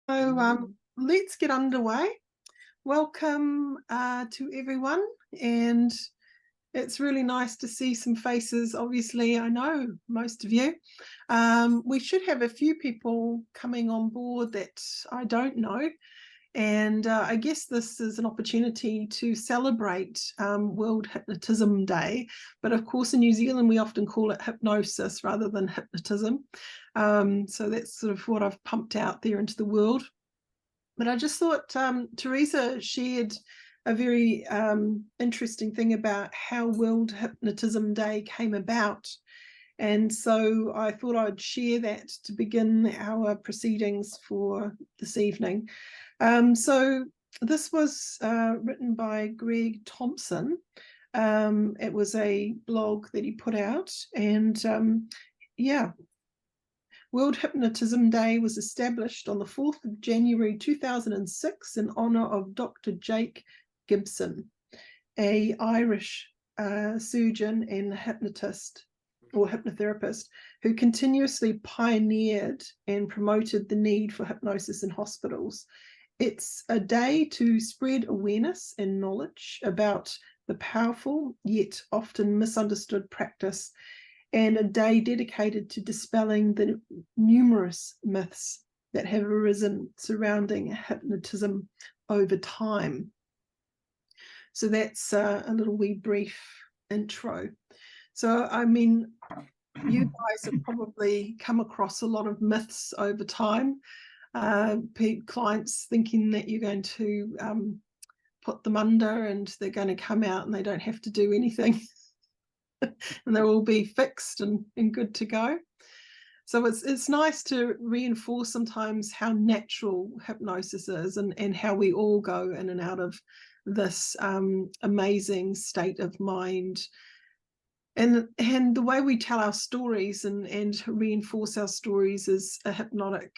Let's get underway. Welcome to everyone, and it's really nice to see some faces. Obviously, I know most of you. We should have a few people coming on board that I don't know, and I guess this is an opportunity to celebrate World Hypnotism Day. But of course, in New Zealand, we often call it hypnosis rather than hypnotism. So that's sort of what I've pumped out there into the world. But I just thought Teresa shared a very interesting thing about how World Hypnotism Day came about. And so I thought I'd share that to begin our proceedings for this evening. So this was written by Greg Thompson. It was a blog that he put out, and yeah, World Hypnotism Day was established on the 4th of January 2006 in honour of Dr. Jake Gibson, an Irish surgeon and hypnotist or hypnotherapist who continuously pioneered and promoted the need for hypnosis in hospitals. It's a day to spread awareness and knowledge about the powerful yet often misunderstood practice, and a day dedicated to dispelling the numerous myths that have arisen surrounding hypnotism over time. So that's a little wee brief intro. So, I mean, you guys have probably come across a lot of myths over time. Clients thinking that you're going to put them under and they're going to come out and they don't have to do anything. And they'll all be fixed and good to go. So it's nice to reinforce sometimes how natural hypnosis is and how we all go in and out of this amazing state of mind. And the way we tell our stories and reinforce our stories is a hypnotic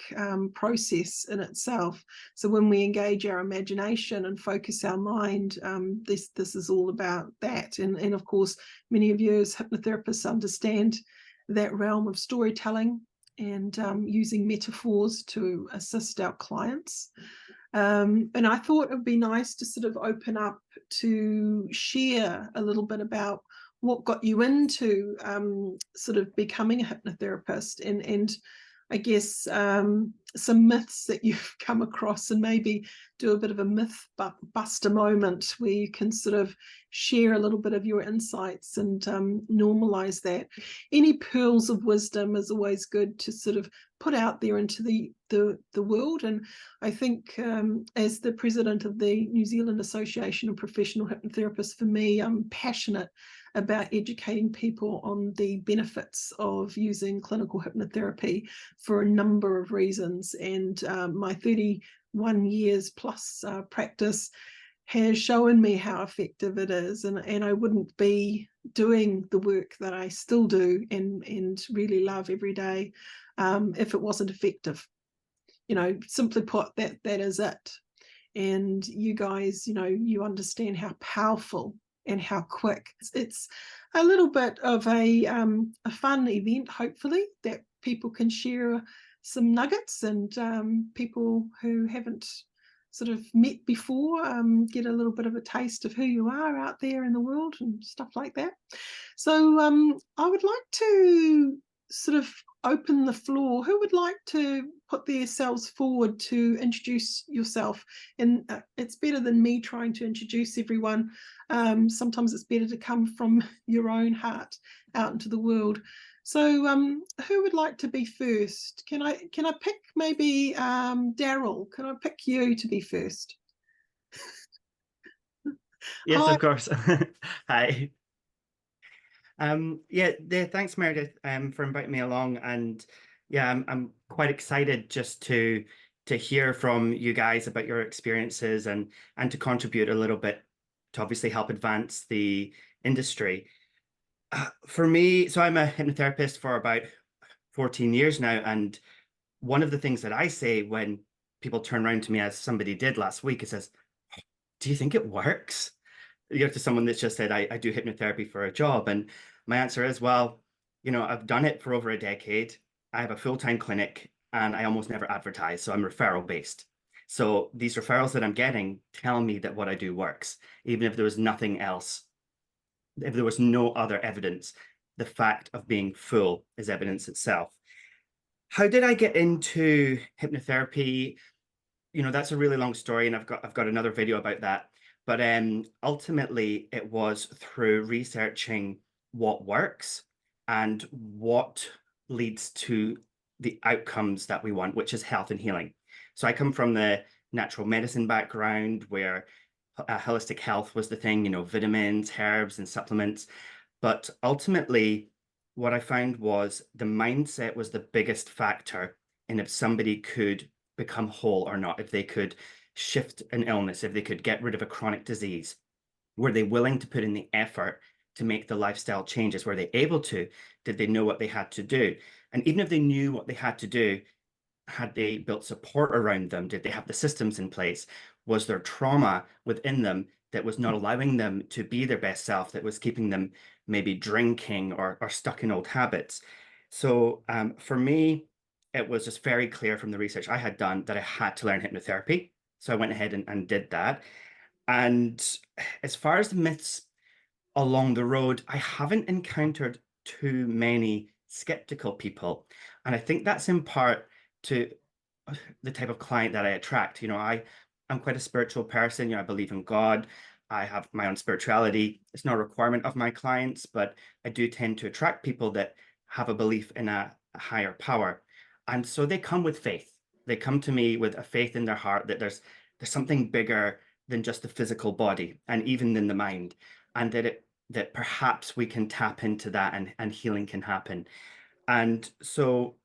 process in itself. So when we engage our imagination and focus our mind, this is all about that. And of course, many of you as hypnotherapists understand that realm of storytelling and using metaphors to assist our clients. And I thought it would be nice to sort of open up to share a little bit about what got you into sort of becoming a hypnotherapist, and I guess some myths that you've come across, and maybe do a bit of a myth buster moment where you can sort of share a little bit of your insights and normalize that. Any pearls of wisdom is always good to sort of put out there into the world. And I think as the president of the New Zealand Association of Professional Hypnotherapists, for me, I'm passionate about educating people on the benefits of using clinical hypnotherapy for a number of reasons. And my 31 years plus practice has shown me how effective it is. And I wouldn't be doing the work that I still do and really love every day if it wasn't effective. You know, simply put, that is it. And you guys, you know, you understand how powerful and how quick. It's a little bit of a fun event, hopefully, that people can share some nuggets, and people who haven't sort of met before get a little bit of a taste of who you are out there in the world and stuff like that. So I would like to sort of open the floor. Who would like to put themselves forward to introduce yourself? And it's better than me trying to introduce everyone. Sometimes it's better to come from your own heart out into the world. So who would like to be first? Can I pick maybe Daryl? Can I pick you to be first? Yes, Hi. of course. Hi. Thanks, Meredith, for inviting me along. And yeah, I'm quite excited just to hear from you guys about your experiences and to contribute a little bit to obviously help advance the industry. For me, so I'm a hypnotherapist for about 14 years now, and one of the things that I say when people turn around to me, as somebody did last week, it says, "Do you think it works?" You know, to someone that's just said, I do hypnotherapy for a job. And my answer is, well, you know, I've done it for over a decade. I have a full-time clinic. and I almost never advertise. So I'm referral based. So these referrals that I'm getting tell me that what I do works, even if there was nothing else, if there was no other evidence. The fact of being full is evidence itself. How did I get into hypnotherapy? You know, that's a really long story, and I've got another video about that. But ultimately, it was through researching what works and what leads to the outcomes that we want, which is health and healing. So I come from the natural medicine background where holistic health was the thing, you know, vitamins, herbs, and supplements. But ultimately, what I found was the mindset was the biggest factor in if somebody could become whole or not, if they could shift an illness, if they could get rid of a chronic disease. Were they willing to put in the effort to make the lifestyle changes? Were they able to? Did they know what they had to do? And even if they knew what they had to do, had they built support around them? Did they have the systems in place? Was there trauma within them that was not allowing them to be their best self, that was keeping them maybe drinking or stuck in old habits? So for me, it was just very clear from the research I had done that I had to learn hypnotherapy. So I went ahead and did that. And as far as the myths along the road, I haven't encountered too many skeptical people. And I think that's in part to the type of client that I attract. You know, I'm quite a spiritual person. You know, I believe in God. I have my own spirituality. It's not a requirement of my clients, but I do tend to attract people that have a belief in a higher power. And so they come with faith. They come to me with a faith in their heart that there's something bigger than just the physical body and even in the mind, and that perhaps we can tap into that and healing can happen. And so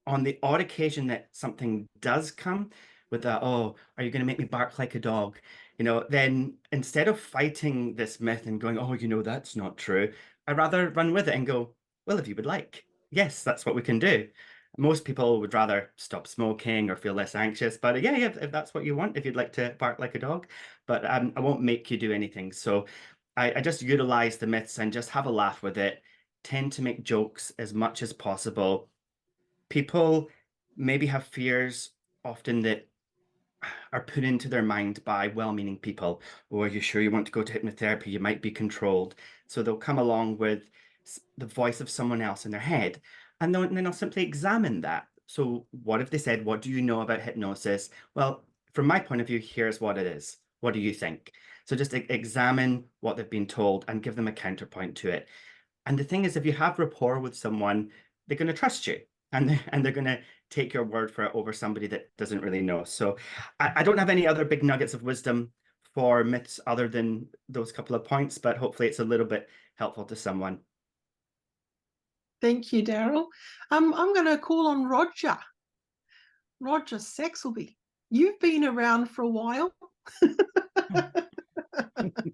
on the odd occasion that something does come with a, oh, are you going to make me bark like a dog? You know, then instead of fighting this myth and going, oh, you know, that's not true, I'd rather run with it and go, well, if you would like, yes, that's what we can do. Most people would rather stop smoking or feel less anxious, but yeah, if that's what you want, if you'd like to bark like a dog, but I won't make you do anything. So I just utilize the myths and just have a laugh with it, tend to make jokes as much as possible. People maybe have fears often that are put into their mind by well-meaning people. Oh, are you sure you want to go to hypnotherapy? You might be controlled. So they'll come along with the voice of someone else in their head, and then I'll simply examine that. So what if they said, what do you know about hypnosis? Well, from my point of view, here's what it is. What do you think? So just examine what they've been told and give them a counterpoint to it. And the thing is, if you have rapport with someone, they're going to trust you, and they're going to take your word for it over somebody that doesn't really know. So I don't have any other big nuggets of wisdom for myths other than those couple of points, but hopefully it's a little bit helpful to someone. Thank you, Daryl. I'm going to call on Roger. Roger Saxelby. You've been around for a while.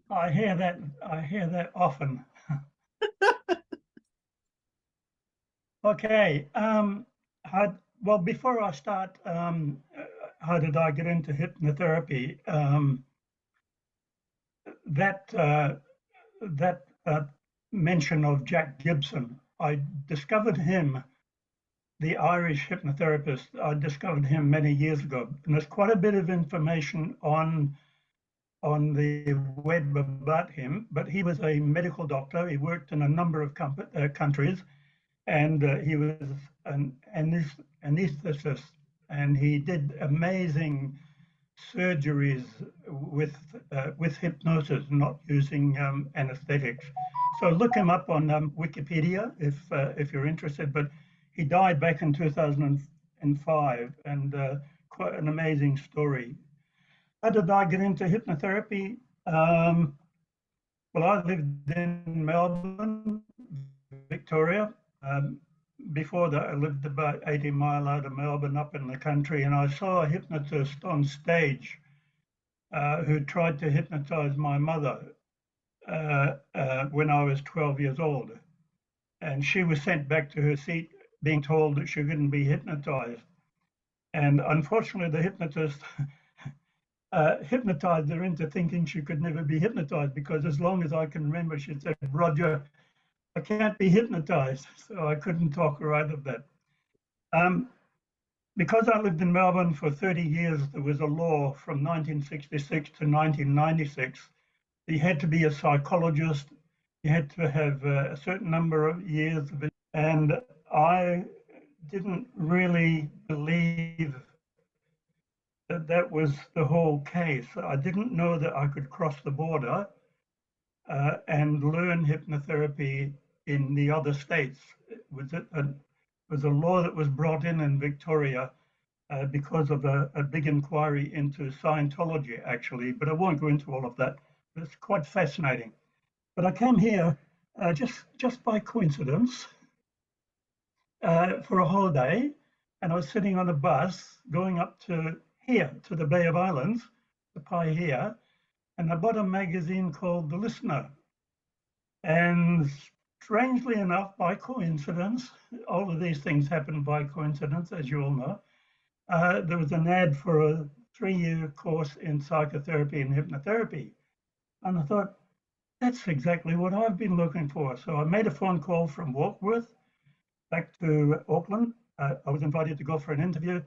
I hear that often. Okay. Well, before I start, how did I get into hypnotherapy? That mention of Jack Gibson, I discovered him, the Irish hypnotherapist. I discovered him many years ago, and there's quite a bit of information on the web about him, but he was a medical doctor. He worked in a number of countries, and he was an anesthetist, and he did amazing surgeries with hypnosis, not using anesthetics. So look him up on Wikipedia if you're interested. But he died back in 2005, and quite an amazing story. How did I get into hypnotherapy? Well, I lived in Melbourne, Victoria. Before that, I lived about 80 miles out of Melbourne, up in the country, and I saw a hypnotist on stage who tried to hypnotize my mother when I was 12 years old. And she was sent back to her seat being told that she couldn't be hypnotized. And unfortunately, the hypnotist hypnotized her into thinking she could never be hypnotized, because as long as I can remember, she said, Roger, I can't be hypnotized. So I couldn't talk her out of that. Because I lived in Melbourne for 30 years, there was a law from 1966 to 1996. You had to be a psychologist. You had to have a certain number of years of it. And I didn't really believe that that was the whole case. I didn't know that I could cross the border and learn hypnotherapy in the other states. It was a law that was brought in Victoria because of a big inquiry into Scientology, actually, but I won't go into all of that. It's quite fascinating. But I came here just by coincidence for a holiday, and I was sitting on a bus going up to here, to the Bay of Islands, the Pai here, and I bought a magazine called The Listener. And strangely enough, by coincidence, all of these things happen by coincidence, as you all know, there was an ad for a 3-year course in psychotherapy and hypnotherapy. And I thought, that's exactly what I've been looking for. So I made a phone call from Warkworth back to Auckland. I was invited to go for an interview,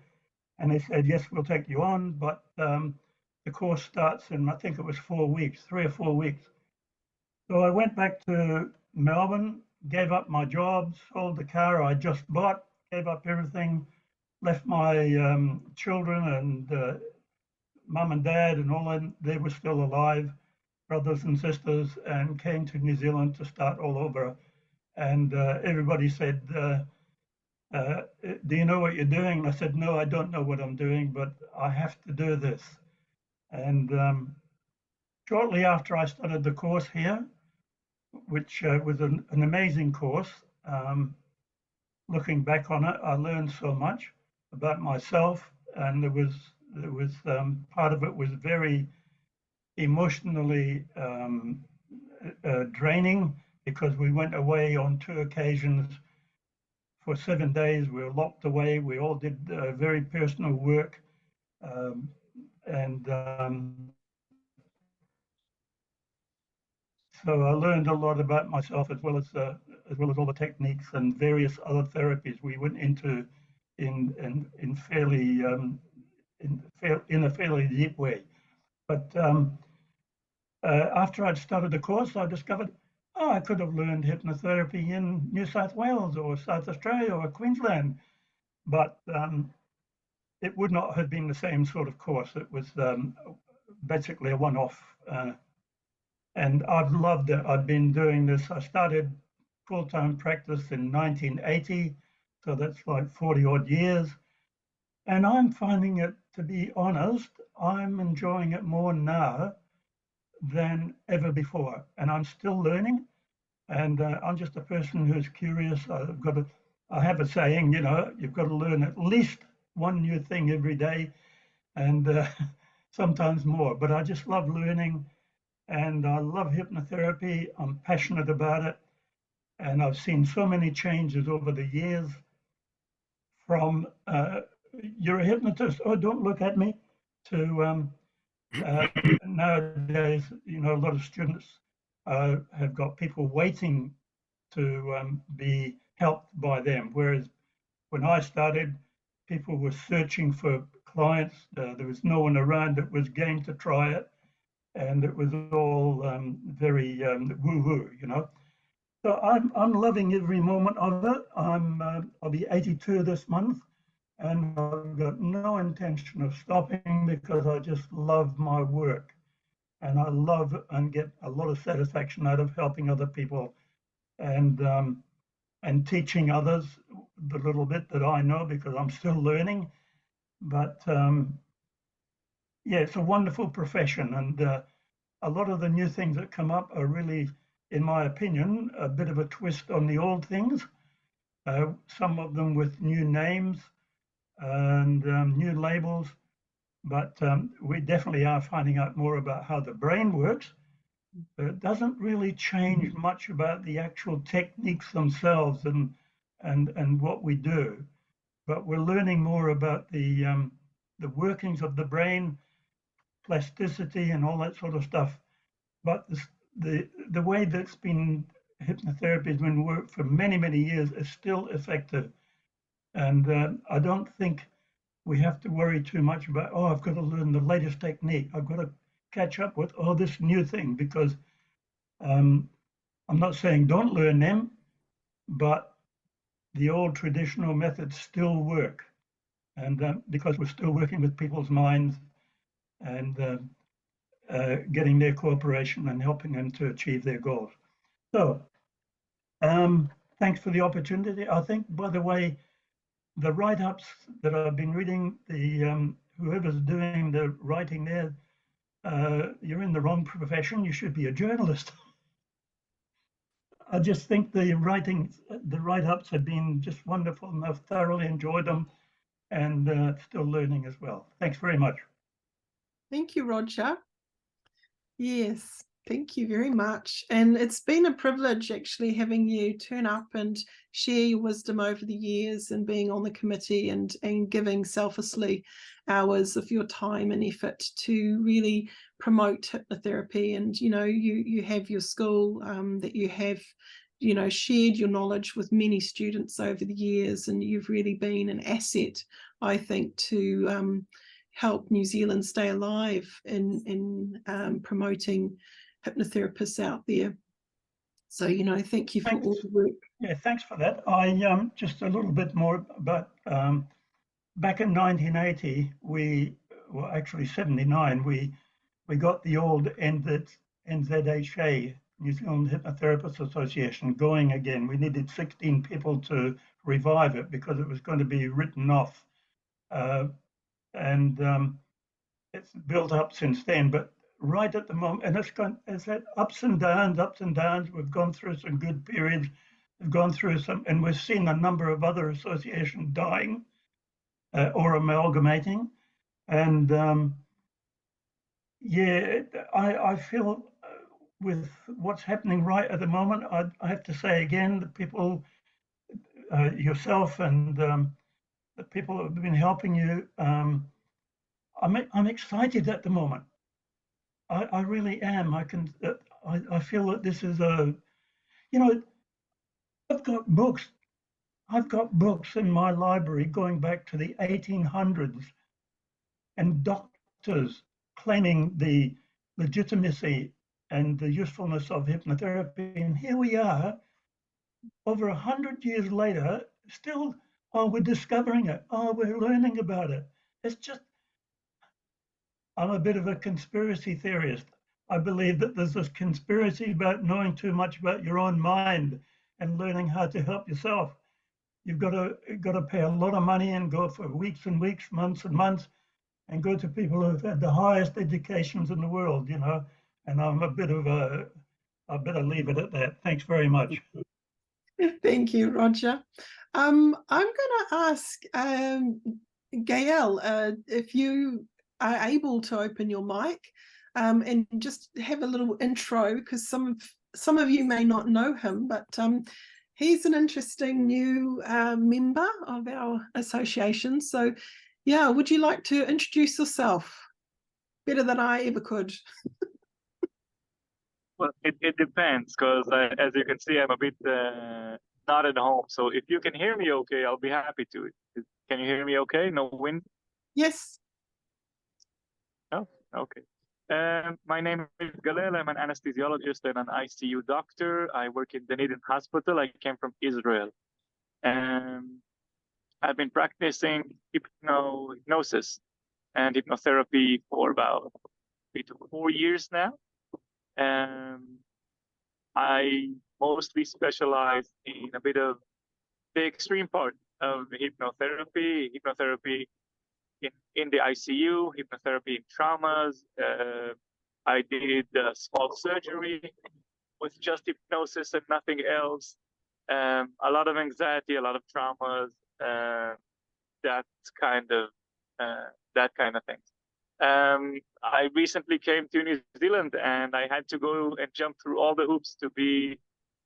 and they said, yes, we'll take you on, but the course starts in, I think it was 4 weeks, 3 or 4 weeks. So I went back to Melbourne, gave up my job, sold the car I just bought, gave up everything, left my children and mum and dad and all that. They were still alive, brothers and sisters, and came to New Zealand to start all over. And everybody said, do you know what you're doing? And I said, no, I don't know what I'm doing, but I have to do this. And shortly after I started the course here, which was an amazing course, looking back on it, I learned so much about myself, and there was part of it was very emotionally draining, because we went away on 2 occasions for 7 days. We were locked away. We all did very personal work, and so I learned a lot about myself, as well as all the techniques and various other therapies we went into in fairly in a fairly deep way. But after I'd started the course, I discovered, oh, I could have learned hypnotherapy in New South Wales or South Australia or Queensland, but it would not have been the same sort of course. It was basically a one-off. And I've loved it. I've been doing this. I started full-time practice in 1980, so that's like 40 odd years. And I'm finding it, to be honest, I'm enjoying it more now than ever before. And I'm still learning. And I'm just a person who's curious. I have a saying, you've got to learn at least one new thing every day, and sometimes more. But I just love learning. And I love hypnotherapy. I'm passionate about it. And I've seen so many changes over the years from, you're a hypnotist, oh, don't look at me, to nowadays, a lot of students have got people waiting to be helped by them. Whereas when I started, people were searching for clients. There was no one around that was game to try it. And it was all very woo-woo, So I'm loving every moment of it. I'll be 82 this month, and I've got no intention of stopping, because I just love my work, and I love and get a lot of satisfaction out of helping other people, and teaching others the little bit that I know, because I'm still learning. But yeah, it's a wonderful profession, and a lot of the new things that come up are really, in my opinion, a bit of a twist on the old things. Some of them with new names and new labels, but we definitely are finding out more about how the brain works. But it doesn't really change much about the actual techniques themselves and what we do. But we're learning more about the workings of the brain, plasticity, and all that sort of stuff. But the way that's been hypnotherapy has been worked for many, many years is still effective. And I don't think we have to worry too much about, oh, I've got to learn the latest technique. I've got to catch up with, oh, this new thing, because I'm not saying don't learn them, but the old traditional methods still work. And because we're still working with people's minds and getting their cooperation and helping them to achieve their goals. So thanks for the opportunity. I think, by the way, the write-ups that I've been reading, whoever's doing the writing there, you're in the wrong profession. You should be a journalist. I just think the write-ups have been just wonderful, and I've thoroughly enjoyed them, and still learning as well. Thanks very much. Thank you, Roger. Yes, thank you very much. And it's been a privilege actually having you turn up and share your wisdom over the years, and being on the committee and giving selflessly hours of your time and effort to really promote hypnotherapy. And, you know, you have your school that you have, you know, shared your knowledge with many students over the years, and you've really been an asset, I think, to help New Zealand stay alive in promoting hypnotherapists out there. So, you know, thank you for all the work. Yeah, thanks for that. I just a little bit more about back in 1980, well, actually 79, we got the old NZHA, New Zealand Hypnotherapists Association, going again. We needed 16 people to revive it because it was going to be written off. And it's built up since then, but right at the moment, and it's had ups and downs, ups and downs. We've gone through some good periods, we've gone through some, and we've seen a number of other associations dying or amalgamating. And yeah, I feel with what's happening right at the moment, I have to say again, the people, yourself and the people that have been helping you, I'm excited at the moment. I really am. I feel that this is you know, I've got books. I've got books in my library going back to the 1800s, and doctors claiming the legitimacy and the usefulness of hypnotherapy. And here we are, over 100 years later, still, oh, we're discovering it. Oh, we're learning about it. It's just, I'm a bit of a conspiracy theorist. I believe that there's this conspiracy about knowing too much about your own mind and learning how to help yourself. You've got to pay a lot of money and go for weeks and weeks, months and months, and go to people who've had the highest educations in the world, you know. And I'm I better leave it at that. Thanks very much. Thank you, Roger. I'm going to ask Gail if you are able to open your mic and just have a little intro, because some of you may not know him, but he's an interesting new member of our association. So, yeah, would you like to introduce yourself better than I ever could? Well, it depends, because as you can see, I'm a bit not at home. So if you can hear me okay, I'll be happy to. Can you hear me okay? No wind? Yes. Oh, okay. My name is Galel. I'm an anesthesiologist and an ICU doctor. I work in Dunedin Hospital. I came from Israel. I've been practicing hypnosis and hypnotherapy for about 3 to 4 years now. I mostly specialize in a bit of the extreme part of hypnotherapy in the ICU, hypnotherapy in traumas. I did a small surgery with just hypnosis and nothing else. A lot of anxiety, a lot of traumas, that kind of things. I recently came to New Zealand, and I had to go and jump through all the hoops to be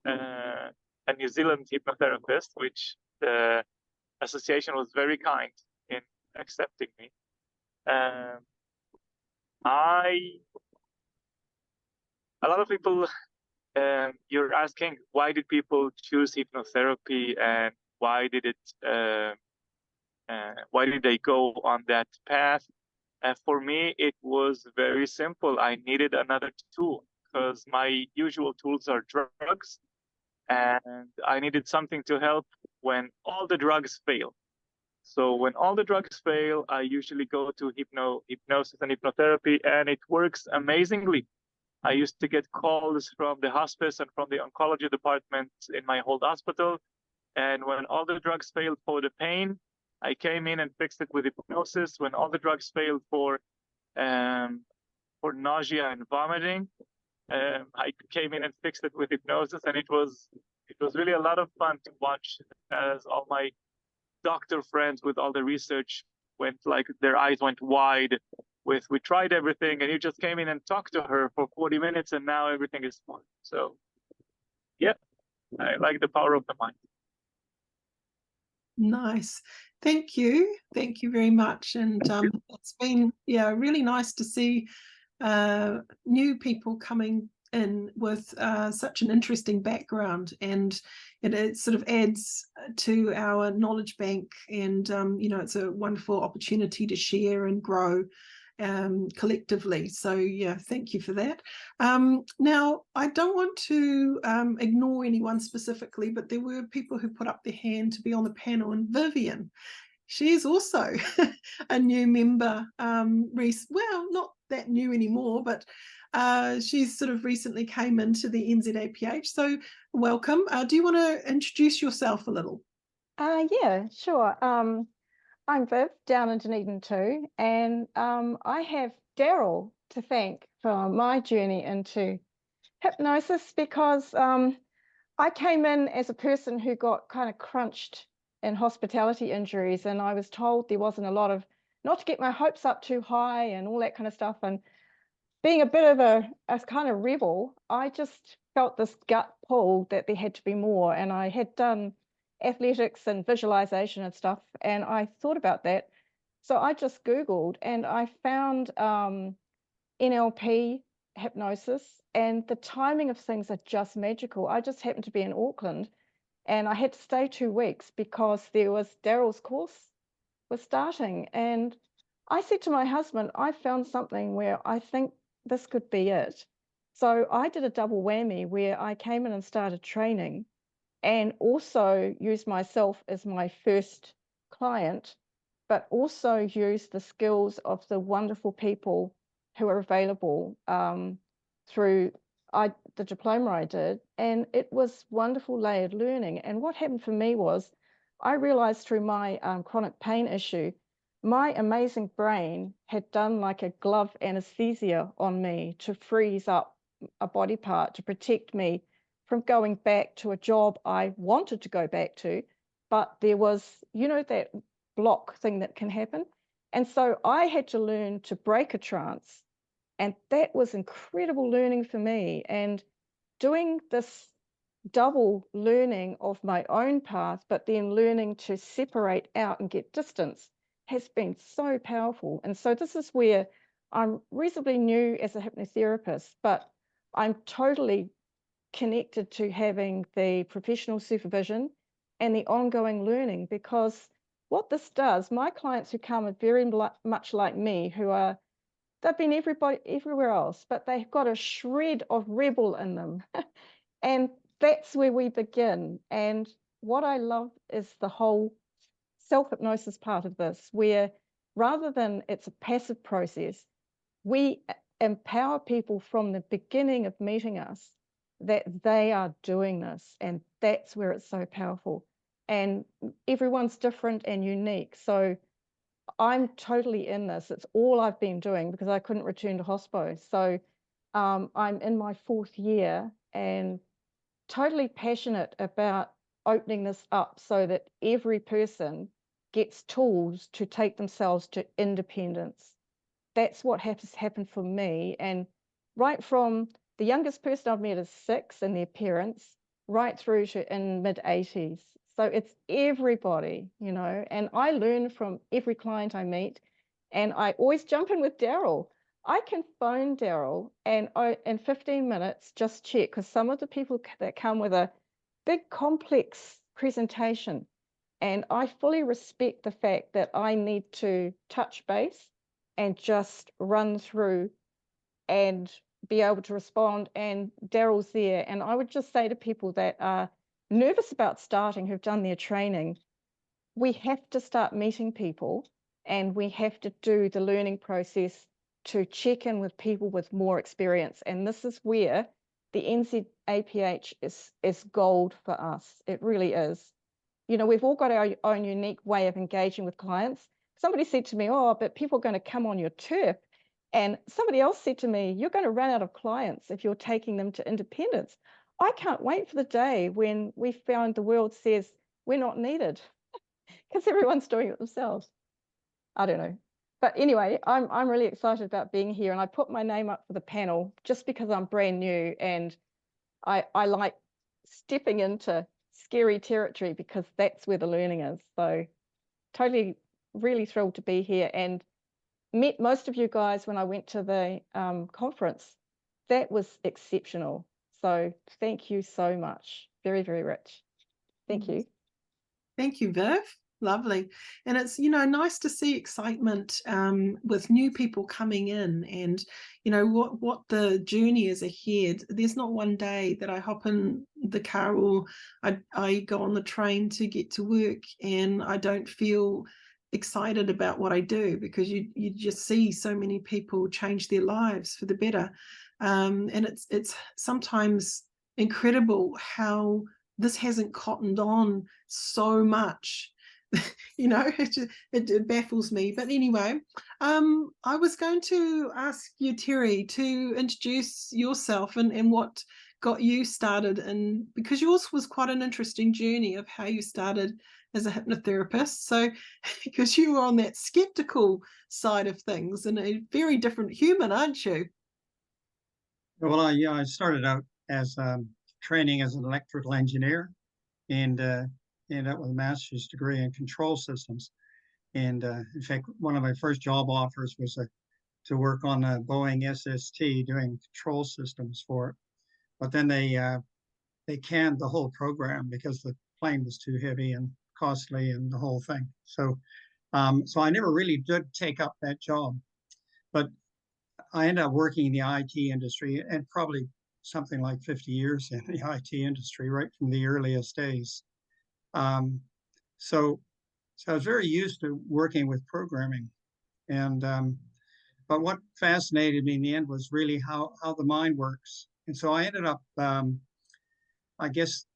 a New Zealand hypnotherapist, which the association was very kind in accepting me. A lot of people, you're asking, why did people choose hypnotherapy, and why did it Why did I go on that path? For me, it was very simple. I needed another tool because my usual tools are drugs, and I needed something to help when all the drugs fail. So when all the drugs fail, I usually go to hypnosis and hypnotherapy, and it works amazingly. I used to get calls from the hospice and from the oncology department in my old hospital. And when all the drugs failed for the pain, I came in and fixed it with hypnosis. When all the drugs failed for nausea and vomiting, I came in and fixed it with hypnosis, and it was really a lot of fun to watch as all my doctor friends with all the research went like their eyes went wide with we tried everything, and you just came in and talked to her for 40 minutes and now everything is fine. So yeah, I like the power of the mind. Nice. Thank you. Thank you very much. And it's been, yeah, really nice to see new people coming in with such an interesting background, and it sort of adds to our knowledge bank, and you know, it's a wonderful opportunity to share and grow collectively. So yeah, thank you for that. Now, I don't want to ignore anyone specifically, but there were people who put up their hand to be on the panel, and Vivian, she is also a new member. Well, not that new anymore, but she's sort of recently came into the NZAPH. So welcome. Do you want to introduce yourself a little? Yeah, sure. I'm Viv, down in Dunedin too, and I have Daryl to thank for my journey into hypnosis, because I came in as a person who got kind of crunched in hospitality injuries, and I was told there wasn't a lot of, not to get my hopes up too high and all that kind of stuff. And being a bit of a kind of rebel, I just felt this gut pull that there had to be more. And I had done athletics and visualization and stuff, and I thought about that. So I just Googled and I found NLP hypnosis, and the timing of things are just magical. I just happened to be in Auckland, and I had to stay 2 weeks because there was Daryl's course was starting. And I said to my husband, I found something where I think this could be it. So I did a double whammy where I came in and started training, and also used myself as my first client, but also used the skills of the wonderful people who are available through the diploma I did. And it was wonderful layered learning. And what happened for me was I realized through my chronic pain issue, my amazing brain had done like a glove anesthesia on me to freeze up a body part to protect me from going back to a job I wanted to go back to, but there was, you know, that block thing that can happen. And so I had to learn to break a trance, and that was incredible learning for me. And doing this double learning of my own path, but then learning to separate out and get distance, has been so powerful. And so this is where I'm reasonably new as a hypnotherapist, but I'm totally connected to having the professional supervision and the ongoing learning, because what this does, my clients who come are very much like me, they've been everywhere else, but they've got a shred of rebel in them. And that's where we begin. And what I love is the whole self-hypnosis part of this, where rather than it's a passive process, we empower people from the beginning of meeting us that they are doing this. And that's where it's so powerful. And everyone's different and unique. So I'm totally in this. It's all I've been doing because I couldn't return to hospo. So I'm in my 4th year and totally passionate about opening this up so that every person gets tools to take themselves to independence. That's what has happened for me. And right from the youngest person I've met is 6 and their parents, right through to in mid-80s. So it's everybody, you know, and I learn from every client I meet, and I always jump in with Daryl. I can phone Daryl and in 15 minutes just check, because some of the people that come with a big complex presentation, And I fully respect the fact that I need to touch base and just run through and be able to respond. And Daryl's there. And I would just say to people that are nervous about starting, who've done their training, we have to start meeting people, and we have to do the learning process to check in with people with more experience. And this is where the NZAPH is gold for us. It really is. You know, we've all got our own unique way of engaging with clients. Somebody said to me, oh, but people are going to come on your turf. And somebody else said to me, you're going to run out of clients if you're taking them to independence. I can't wait for the day when we find the world says we're not needed because everyone's doing it themselves. I don't know. But anyway, I'm really excited about being here, and I put my name up for the panel just because I'm brand new, and I like stepping into scary territory because that's where the learning is. So totally, really thrilled to be here, and met most of you guys when I went to the conference. That was exceptional. So thank you so much. Very, very rich. Thank you. Thank you, Viv. Lovely. And it's, you know, nice to see excitement with new people coming in, and, you know, what the journey is ahead. There's not one day that I hop in the car or I go on the train to get to work and I don't feel excited about what I do, because you just see so many people change their lives for the better. And it's sometimes incredible how this hasn't cottoned on so much. You know, it baffles me. But anyway, I was going to ask you, Terry, to introduce yourself and what got you started, and because yours was quite an interesting journey of how you started as a hypnotherapist. So because you were on that skeptical side of things and a very different human, aren't you? Well, I started out as training as an electrical engineer, and ended up with a master's degree in control systems. And in fact, one of my first job offers was to work on a Boeing SST doing control systems for it. But then they canned the whole program because the plane was too heavy and costly and the whole thing. So so I never really did take up that job. But I ended up working in the IT industry, and probably something like 50 years in the IT industry, right from the earliest days. So I was very used to working with programming, and but what fascinated me in the end was really how the mind works. And so I ended up, I guess,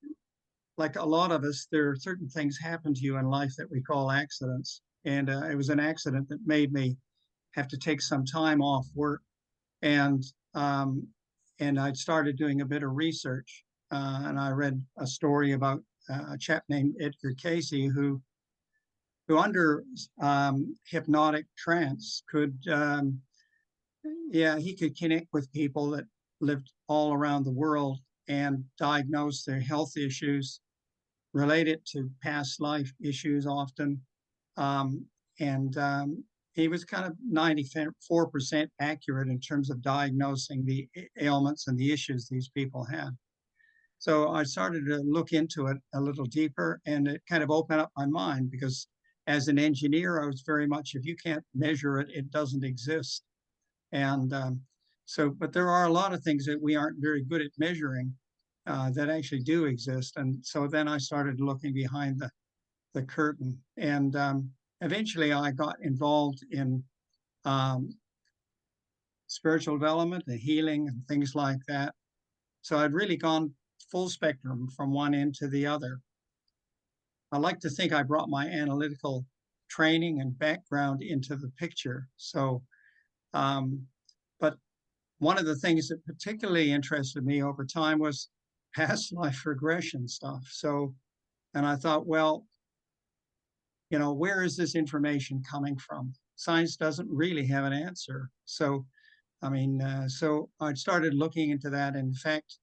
like a lot of us, there are certain things happen to you in life that we call accidents. And it was an accident that made me have to take some time off work, and I'd started doing a bit of research, and I read a story about a chap named Edgar Casey who under hypnotic trance could, he could connect with people that lived all around the world and diagnose their health issues related to past life issues often. He was kind of 94% accurate in terms of diagnosing the ailments and the issues these people had. So I started to look into it a little deeper, and it kind of opened up my mind, because as an engineer, I was very much, if you can't measure it, it doesn't exist. And but there are a lot of things that we aren't very good at measuring that actually do exist. And so then I started looking behind the curtain, and eventually I got involved in spiritual development and healing and things like that. So I'd really gone full spectrum from one end to the other. I like to think I brought my analytical training and background into the picture. So, but one of the things that particularly interested me over time was past life regression stuff. So, and I thought, well, you know, where is this information coming from? Science doesn't really have an answer. So, I mean, so I started looking into that. In fact,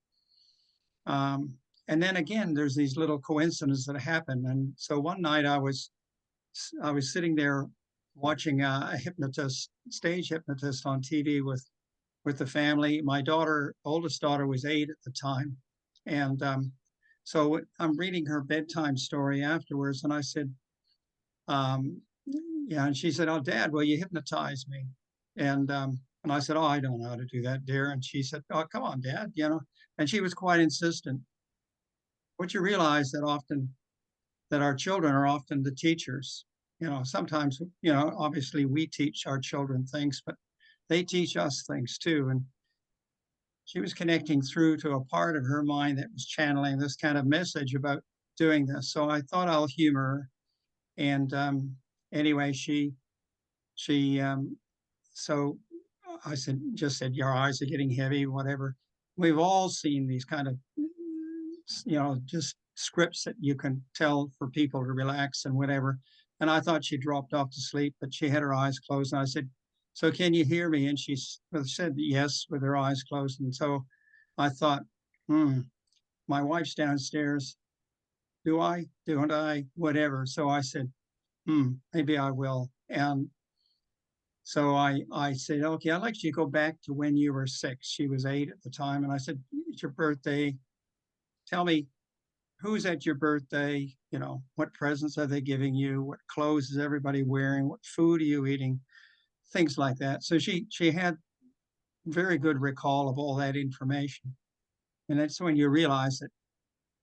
and then again, there's these little coincidences that happen. And so one night I was sitting there watching a hypnotist, stage hypnotist on TV with the family. My oldest daughter was 8 at the time. And So I'm reading her bedtime story afterwards, and I said, yeah, and she said, "Oh, Dad, will you hypnotize me?" And I said, "Oh, I don't know how to do that, dear." And she said, "Oh, come on, Dad, you know." And she was quite insistent. What you realize that often that our children are often the teachers. You know, sometimes, you know, obviously we teach our children things, but they teach us things too. And she was connecting through to a part of her mind that was channeling this kind of message about doing this. So I thought I'll humor her. And anyway, she so I said, just said, "Your eyes are getting heavy," whatever. We've all seen these kind of, you know, just scripts that you can tell for people to relax and whatever. And I thought she dropped off to sleep, but she had her eyes closed. And I said, "So can you hear me?" And she said yes with her eyes closed. And so I thought, my wife's downstairs. Do I? Don't I? Whatever. So I said, maybe I will. And so I said, "Okay, I'd like you to go back to when you were 6. She was 8 at the time. And I said, "It's your birthday. Tell me, who's at your birthday? You know, what presents are they giving you? What clothes is everybody wearing? What food are you eating?" Things like that. So she had very good recall of all that information. And that's when you realize that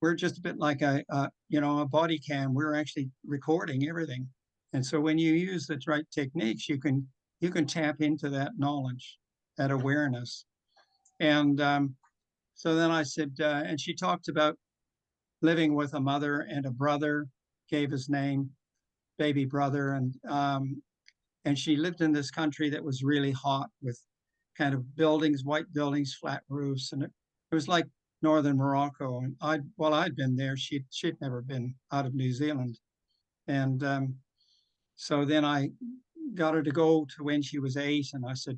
we're just a bit like a body cam. We're actually recording everything. And so when you use the right techniques, you can tap into that knowledge, that awareness. And so then I said, and she talked about living with a mother and a brother, gave his name, baby brother. And she lived in this country that was really hot with kind of buildings, white buildings, flat roofs. And it was like northern Morocco. And I'd been there. She'd never been out of New Zealand. And so then I got her to go to when she was 8. And I said,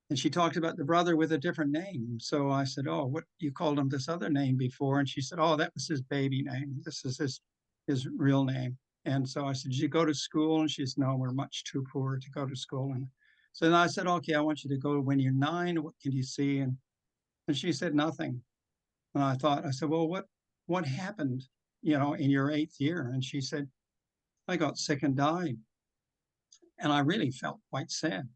and she talked about the brother with a different name. So I said, "Oh, what you called him this other name before?" And she said, "Oh, that was his baby name. This is his real name." And so I said, "Did you go to school?" And she said, "No, we're much too poor to go to school." And so then I said, "Okay, I want you to go when you're 9. What can you see?" And she said, "Nothing." And I said, "Well, what happened, you know, in your 8th year?" And she said, "I got sick and died." And I really felt quite sad.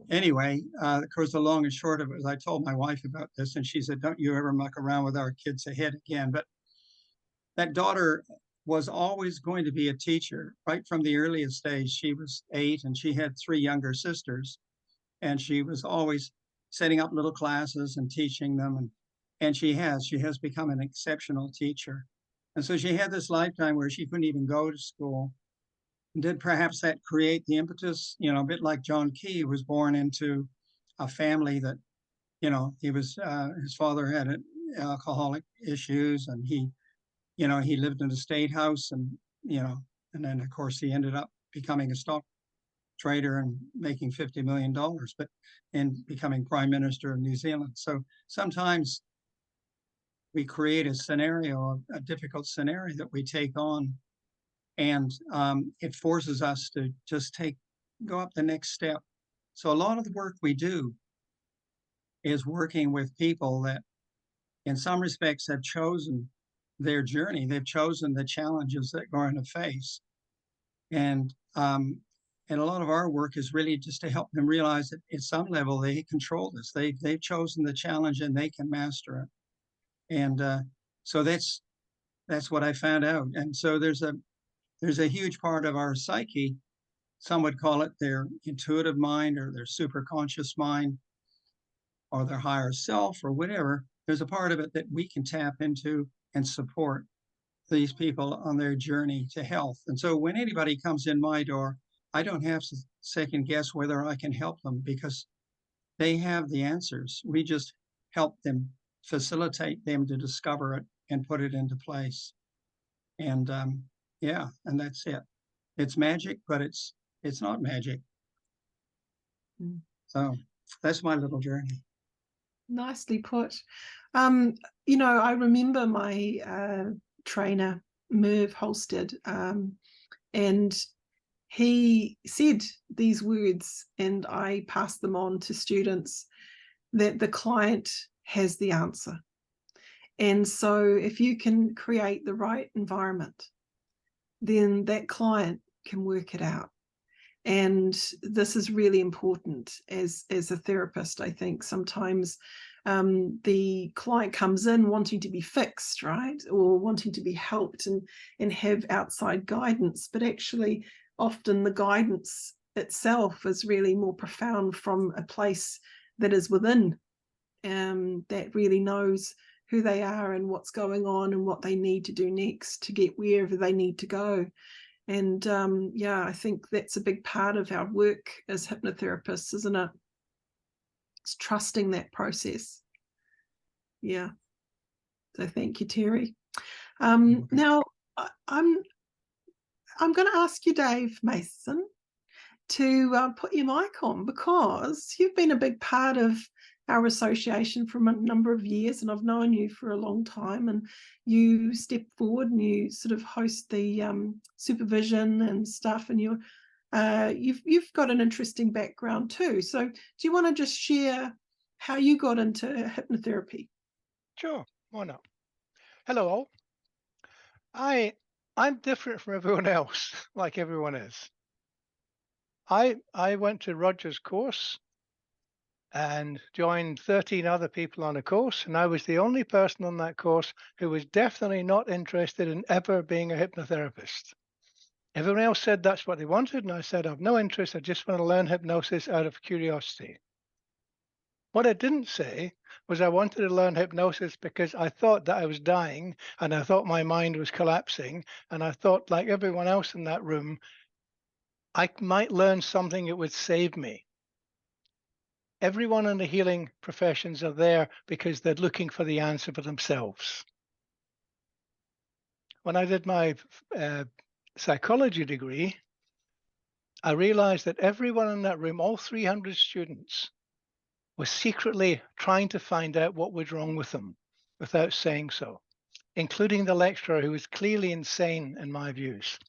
Anyway, of course, the long and short of it is I told my wife about this, and she said, "Don't you ever muck around with our kids' head again." But that daughter was always going to be a teacher right from the earliest stage. She was 8 and she had 3 younger sisters, and she was always setting up little classes and teaching them. And she has become an exceptional teacher. And so she had this lifetime where she couldn't even go to school. Did perhaps that create the impetus? You know, a bit like John Key was born into a family that, you know, he was his father had alcoholic issues, and he lived in a state house, and and then of course he ended up becoming a stock trader and making $50 million, and becoming Prime Minister of New Zealand. So sometimes we create a scenario, a difficult scenario that we take on, and it forces us to just go up the next step. So a lot of the work we do is working with people that in some respects have chosen their journey. They've chosen the challenges that they're going to face. And a lot of our work is really just to help them realize that at some level they control this. They've chosen the challenge and they can master it. And so that's what I found out. And so there's a huge part of our psyche. Some would call it their intuitive mind or their superconscious mind or their higher self or whatever. There's a part of it that we can tap into and support these people on their journey to health. And so when anybody comes in my door, I don't have to second guess whether I can help them because they have the answers. We just help them, facilitate them to discover it and put it into place. And and that's it. It's magic, but it's not magic. So that's my little journey. Nicely put. I remember my trainer, Merv Holstead, and he said these words, and I passed them on to students, that the client has the answer. And so if you can create the right environment, then that client can work it out. And this is really important as a therapist. I think sometimes the client comes in wanting to be fixed, right? Or wanting to be helped and have outside guidance. But actually, often the guidance itself is really more profound from a place that is within, that really knows who they are and what's going on and what they need to do next to get wherever they need to go. And yeah, I think that's a big part of our work as hypnotherapists, isn't it? It's trusting that process. Yeah. So thank you, Terry. Now, I'm going to ask you, Dave Mason, to put your mic on, because you've been a big part of our association for a number of years, and I've known you for a long time, and you step forward and you sort of host the supervision and stuff, and you've got an interesting background too. So do you want to just share how you got into hypnotherapy? Sure, why not? Hello all. I'm different from everyone else, like everyone is. I went to Roger's course and joined 13 other people on a course, and I was the only person on that course who was definitely not interested in ever being a hypnotherapist. Everyone else said that's what they wanted, and I said, I've no interest, I just want to learn hypnosis out of curiosity. What I didn't say was I wanted to learn hypnosis because I thought that I was dying, and I thought my mind was collapsing, and I thought, like everyone else in that room, I might learn something that would save me. Everyone in the healing professions are there because they're looking for the answer for themselves. When I did my psychology degree, I realized that everyone in that room, all 300 students, was secretly trying to find out what was wrong with them without saying so, including the lecturer, who was clearly insane in my views.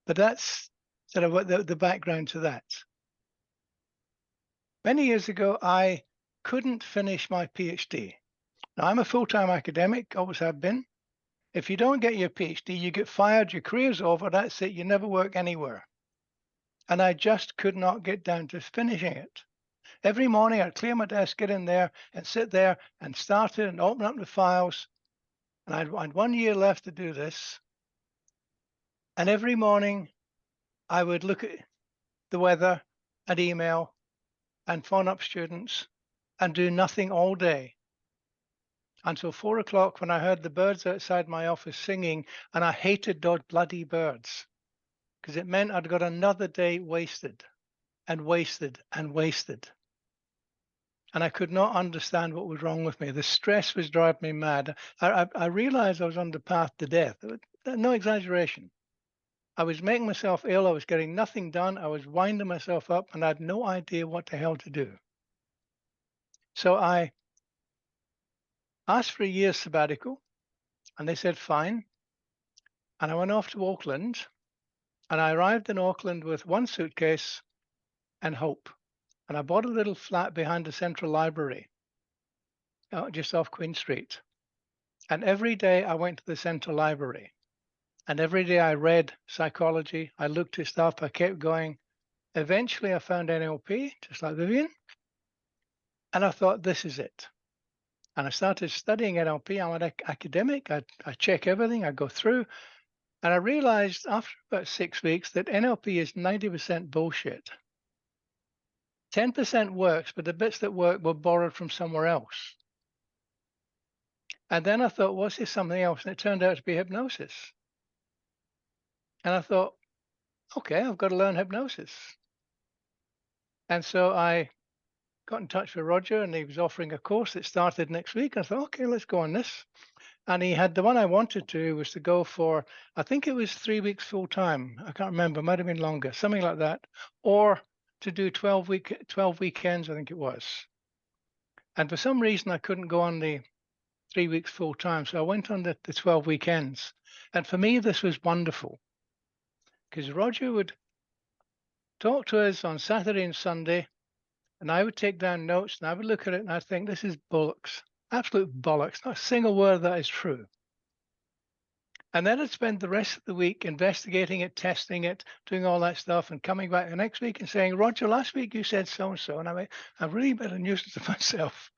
But that's sort of what the background to that. Many years ago, I couldn't finish my PhD. Now, I'm a full-time academic, always have been. If you don't get your PhD, you get fired, your career's over, that's it, you never work anywhere. And I just could not get down to finishing it. Every morning I'd clear my desk, get in there and sit there and start it and open up the files. And I'd 1 year left to do this. And every morning I would look at the weather and email and phone up students and do nothing all day until 4 o'clock, when I heard the birds outside my office singing, and I hated those bloody birds because it meant I'd got another day wasted and wasted and wasted. And I could not understand what was wrong with me. The stress was driving me mad. I realized I was on the path to death. No exaggeration. I was making myself ill. I was getting nothing done. I was winding myself up, and I had no idea what the hell to do. So I asked for a year's sabbatical, and they said fine. And I went off to Auckland, and I arrived in Auckland with one suitcase and hope. And I bought a little flat behind the Central Library, just off Queen Street. And every day I went to the Central Library. And every day I read psychology. I looked at stuff. I kept going. Eventually I found NLP, just like Vivian. And I thought, this is it. And I started studying NLP. I'm an academic. I check everything. I go through. And I realized after about 6 weeks that NLP is 90% bullshit. 10% works, but the bits that work were borrowed from somewhere else. And then I thought, what's this something else? And it turned out to be hypnosis. And I thought, okay, I've got to learn hypnosis. And so I got in touch with Roger, and he was offering a course that started next week. I thought, okay, let's go on this. And he had the one I wanted to was to go for, I think it was 3 weeks full time. I can't remember, might have been longer, something like that. Or to do 12 weekends, I think it was. And for some reason, I couldn't go on the 3 weeks full time. So I went on the 12 weekends. And for me, this was wonderful because Roger would talk to us on Saturday and Sunday And I would take down notes and I would look at it and I'd think, this is bollocks, absolute bollocks. Not a single word of that is true. And then I'd spend the rest of the week investigating it, testing it, doing all that stuff, and coming back the next week and saying, Roger, last week you said so-and-so. And I mean, I've really been a nuisance to myself.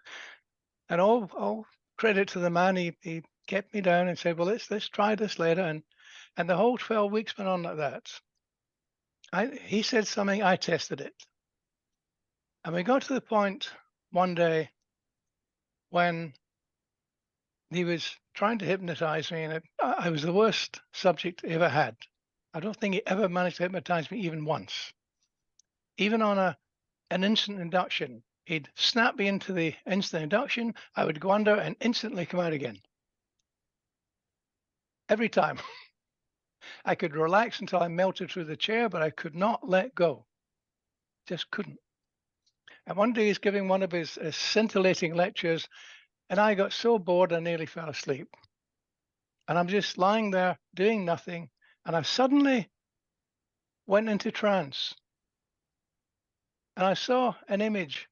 And all credit to the man, he kept me down and said, well, let's try this later. And the whole 12 weeks went on like that. He said something, I tested it. And we got to the point one day when he was trying to hypnotize me, and I was the worst subject he ever had. I don't think he ever managed to hypnotize me even once. Even on an instant induction, he'd snap me into the instant induction, I would go under and instantly come out again. Every time. I could relax until I melted through the chair, but I could not let go. Just couldn't. And one day he's giving one of his scintillating lectures, and I got so bored I nearly fell asleep. And I'm just lying there doing nothing, and I suddenly went into trance. And I saw an image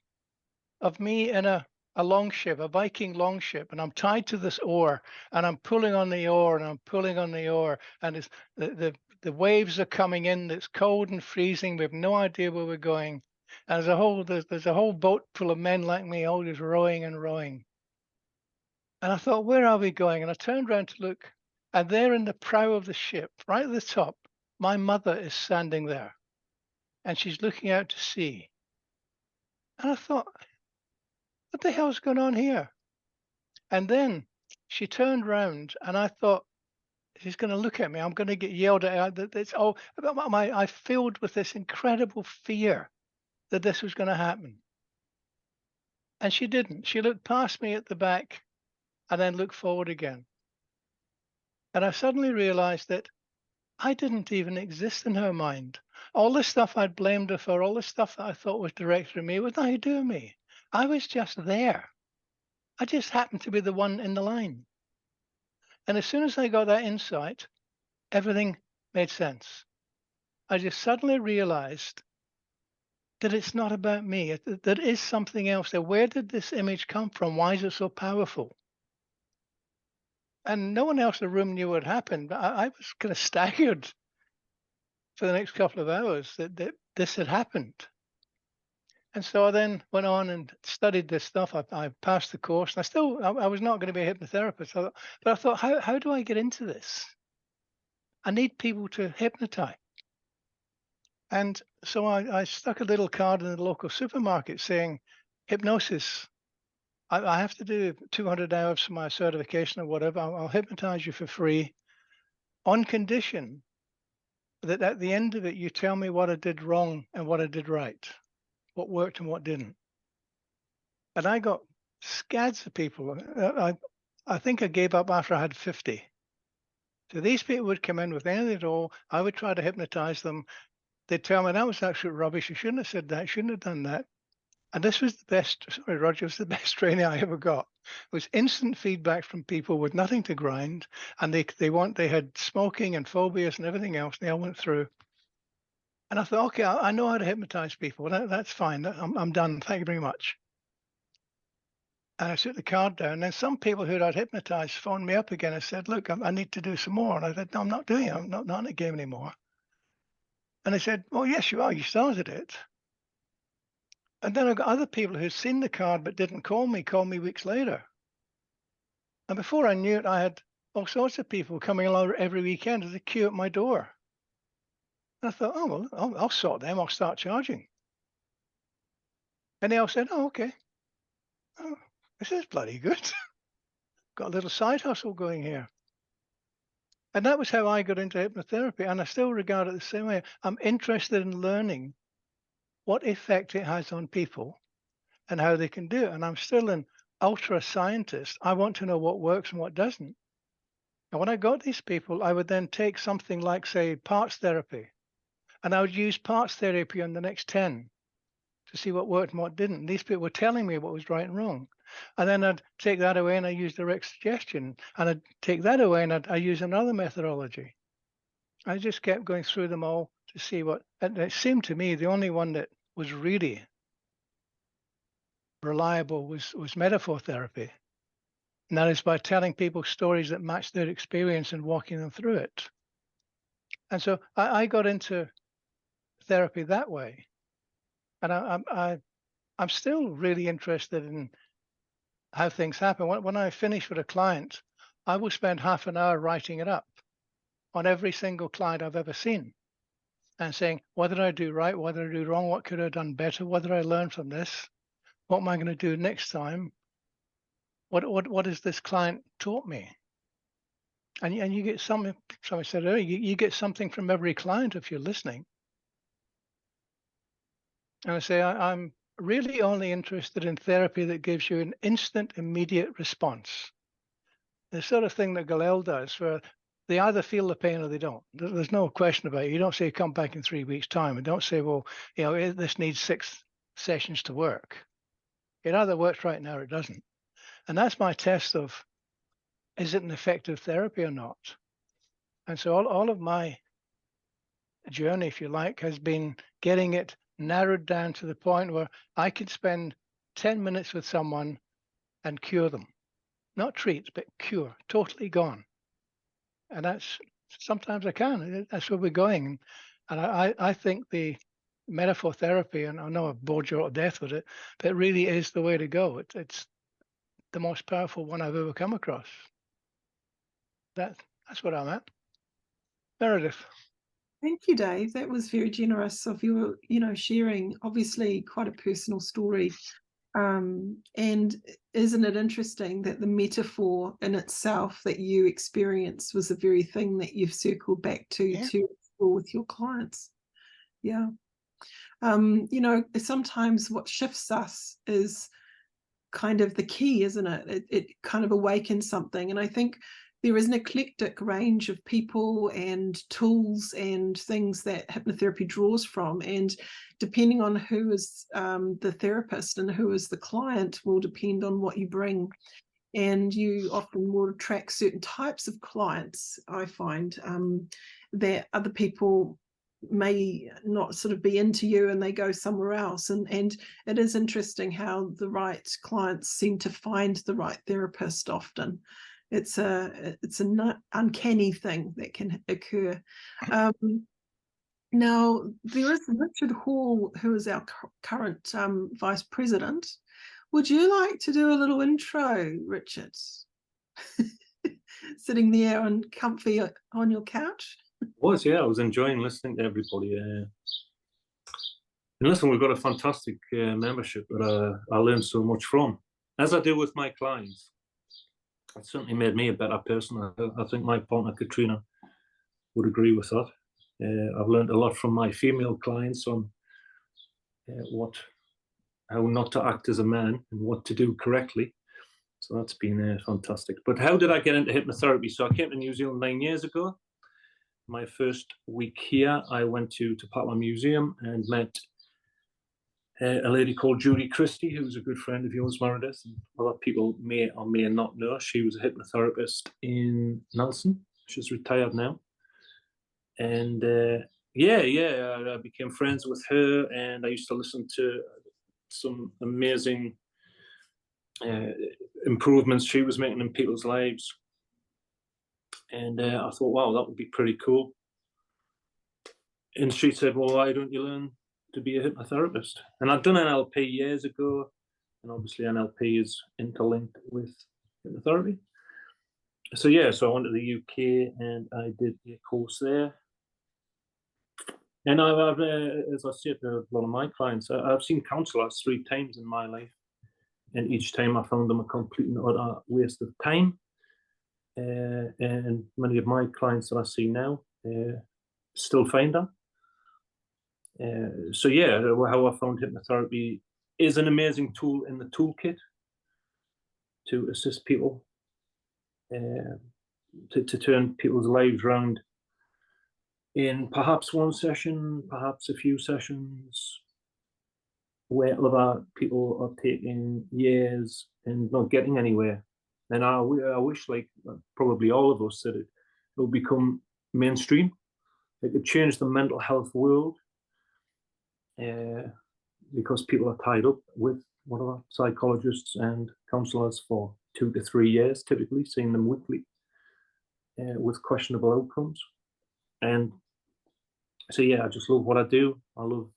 of me in a longship, a Viking longship, and I'm tied to this oar, and I'm pulling on the oar, and I'm pulling on the oar, and it's the waves are coming in. It's cold and freezing. We have no idea where we're going. And there's a whole boat full of men like me, all just rowing and rowing. And I thought, where are we going? And I turned around to look, and there in the prow of the ship, right at the top, my mother is standing there, and she's looking out to sea. And I thought, what the hell's going on here? And then she turned around, and I thought, she's going to look at me. I'm going to get yelled at. It's all about I filled with this incredible fear that this was going to happen. And she didn't. She looked past me at the back and then looked forward again. And I suddenly realized that I didn't even exist in her mind. All the stuff I'd blamed her for, all the stuff that I thought was directed at me, was nothing to do with me. I was just there. I just happened to be the one in the line. And as soon as I got that insight, everything made sense. I just suddenly realized that it's not about me. There is something else there. Where did this image come from? Why is it so powerful? And no one else in the room knew what happened. But I was kind of staggered for the next couple of hours that this had happened. And so I then went on and studied this stuff. I passed the course. And I was not going to be a hypnotherapist. But I thought, how do I get into this? I need people to hypnotize. And so I stuck a little card in the local supermarket saying, hypnosis. I have to do 200 hours for my certification or whatever. I'll hypnotize you for free on condition that at the end of it, you tell me what I did wrong and what I did right, what worked and what didn't. And I got scads of people. I think I gave up after I had 50. So these people would come in with anything at all. I would try to hypnotize them. They'd tell me that was absolute rubbish. You shouldn't have said that. Shouldn't have done that. And this was the best. Sorry, Roger, it was the best training I ever got. It was instant feedback from people with nothing to grind, and they had smoking and phobias and everything else. And they all went through. And I thought, okay, I know how to hypnotize people. That's fine. I'm done. Thank you very much. And I took the card down. And then some people who I'd hypnotized phoned me up again and said, look, I need to do some more. And I said, no, I'm not doing it. I'm not in the game anymore. And they said, well, yes, you are. You started it. And then I got other people who'd seen the card but didn't call me weeks later. And before I knew it, I had all sorts of people coming along every weekend as a queue at my door. And I thought, oh, well, I'll sort them. I'll start charging. And they all said, oh, okay. Oh, this is bloody good. Got a little side hustle going here. And that was how I got into hypnotherapy. And I still regard it the same way. I'm interested in learning what effect it has on people and how they can do it. And I'm still an ultra scientist. I want to know what works and what doesn't. And when I got these people, I would then take something like, say, parts therapy, and I would use parts therapy on the next 10 to see what worked and what didn't. And these people were telling me what was right and wrong. And then I'd take that away and I use direct suggestion. And I'd take that away and I use another methodology. I just kept going through them all to see what, and it seemed to me the only one that was really reliable was metaphor therapy. And that is by telling people stories that match their experience and walking them through it. And so I got into therapy that way. And I'm still really interested in how things happen. When I finish with a client, I will spend half an hour writing it up on every single client I've ever seen and saying, what did I do right? What did I do wrong? What could I have done better? What did I learn from this? What am I going to do next time? What has this client taught me? And you get something, somebody said earlier, you get something from every client if you're listening. And I say, I'm really only interested in therapy that gives you an instant, immediate response. The sort of thing that Galel does, where they either feel the pain or they don't. There's no question about it. You don't say, come back in 3 weeks' time. And don't say, well, this needs 6 sessions to work. It either works right now or it doesn't. And that's my test of, is it an effective therapy or not? And so all of my journey, if you like, has been getting it narrowed down to the point where I can spend 10 minutes with someone and cure them. Not treat, but cure, totally gone. And that's, sometimes I can. That's where we're going. And I think the metaphor therapy, and I know I've bored you to death with it, but it really is the way to go. It's the most powerful one I've ever come across. That's what I'm at. Meredith. Thank you, Dave. That was very generous of you, sharing obviously quite a personal story. And isn't it interesting that the metaphor in itself that you experienced was the very thing that you've circled back to explore with your clients? Yeah. Sometimes what shifts us is kind of the key, isn't it? It kind of awakens something. And I think there is an eclectic range of people and tools and things that hypnotherapy draws from. And depending on who is the therapist and who is the client will depend on what you bring. And you often will attract certain types of clients, I find, that other people may not sort of be into you and they go somewhere else. And it is interesting how the right clients seem to find the right therapist often. It's an uncanny thing that can occur. Now, there is Richard Hall, who is our current vice president. Would you like to do a little intro, Richard? Sitting there and comfy on your couch? I was enjoying listening to everybody. And listen, we've got a fantastic membership that I learned so much from, as I do with my clients. It certainly made me a better person. I think my partner Katrina would agree with that. I've learned a lot from my female clients on how not to act as a man and what to do correctly. So that's been fantastic. But how did I get into hypnotherapy? So I came to New Zealand 9 years ago. My first week here, I went to Patla Museum and met a lady called Judy Christie, who's a good friend of yours, Meredith, and other people may or may not know. She was a hypnotherapist in Nelson. She's retired now. And I became friends with her, and I used to listen to some amazing improvements she was making in people's lives. And I thought, wow, that would be pretty cool. And she said, well, why don't you learn to be a hypnotherapist? And I'd done NLP years ago, and obviously NLP is interlinked with hypnotherapy. So I went to the UK and I did a course there. And I've as I said to a lot of my clients, I've seen counsellors 3 times in my life, and each time I found them a complete and utter waste of time. And many of my clients that I see now still find that. How I found hypnotherapy is an amazing tool in the toolkit to assist people, to turn people's lives around in perhaps one session, perhaps a few sessions, where other people are taking years and not getting anywhere. And I wish, like probably all of us, that it will become mainstream. It could change the mental health world, because people are tied up with whatever, psychologists and counsellors for 2 to 3 years, typically, seeing them weekly with questionable outcomes. And so, yeah, I just love what I do. I love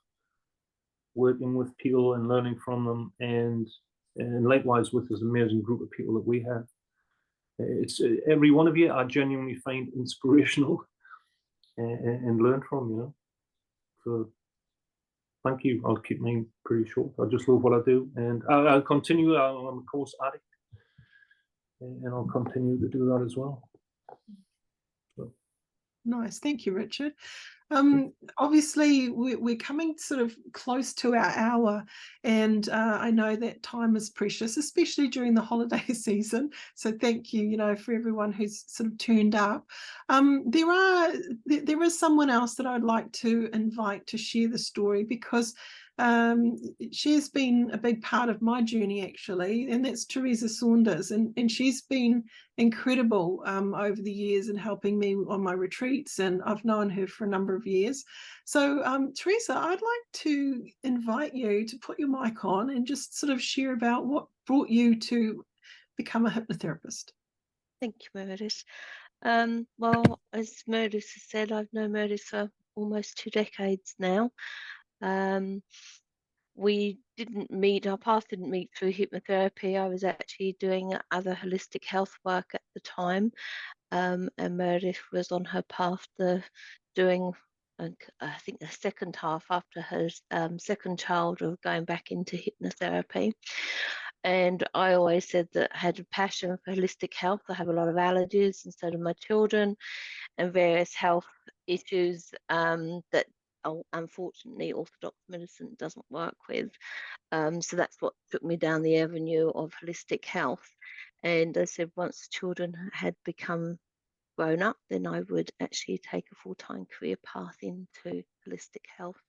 working with people and learning from them, and likewise with this amazing group of people that we have. It's every one of you I genuinely find inspirational and learn from, you know. So thank you. I'll keep mine pretty short. I just love what I do, and I'll continue. I'm a course addict, and I'll continue to do that as well. So. Nice, thank you, Richard. Obviously, we're coming sort of close to our hour, and I know that time is precious, especially during the holiday season. So thank you, for everyone who's sort of turned up. There is someone else that I'd like to invite to share the story, because she has been a big part of my journey, actually, and that's Teresa Saunders, and she's been incredible over the years in helping me on my retreats, and I've known her for a number of years. So Teresa, I'd like to invite you to put your mic on and just sort of share about what brought you to become a hypnotherapist. Thank you, Meredith. Well, as Meredith has said, I've known Meredith for almost 2 decades now. We didn't meet, our path didn't meet through hypnotherapy. I was actually doing other holistic health work at the time, and Meredith was on her path to doing, I think, the second half after her second child of going back into hypnotherapy. And I always said that I had a passion for holistic health. I have a lot of allergies, and so do my children, and various health issues that unfortunately orthodox medicine doesn't work with. So that's what took me down the avenue of holistic health. And I said once children had become grown up, then I would actually take a full-time career path into holistic health.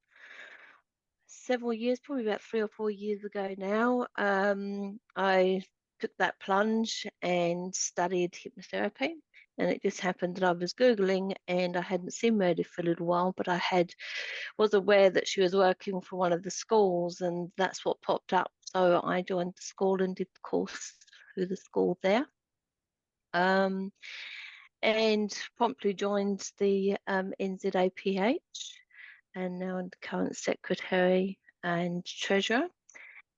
Several years, probably about 3 or 4 years ago now, I took that plunge and studied hypnotherapy. And it just happened that I was Googling, and I hadn't seen Meredith for a little while, but I was aware that she was working for one of the schools, and that's what popped up. So I joined the school and did the course through the school there. And promptly joined the NZAPH, and now I'm the current secretary and treasurer.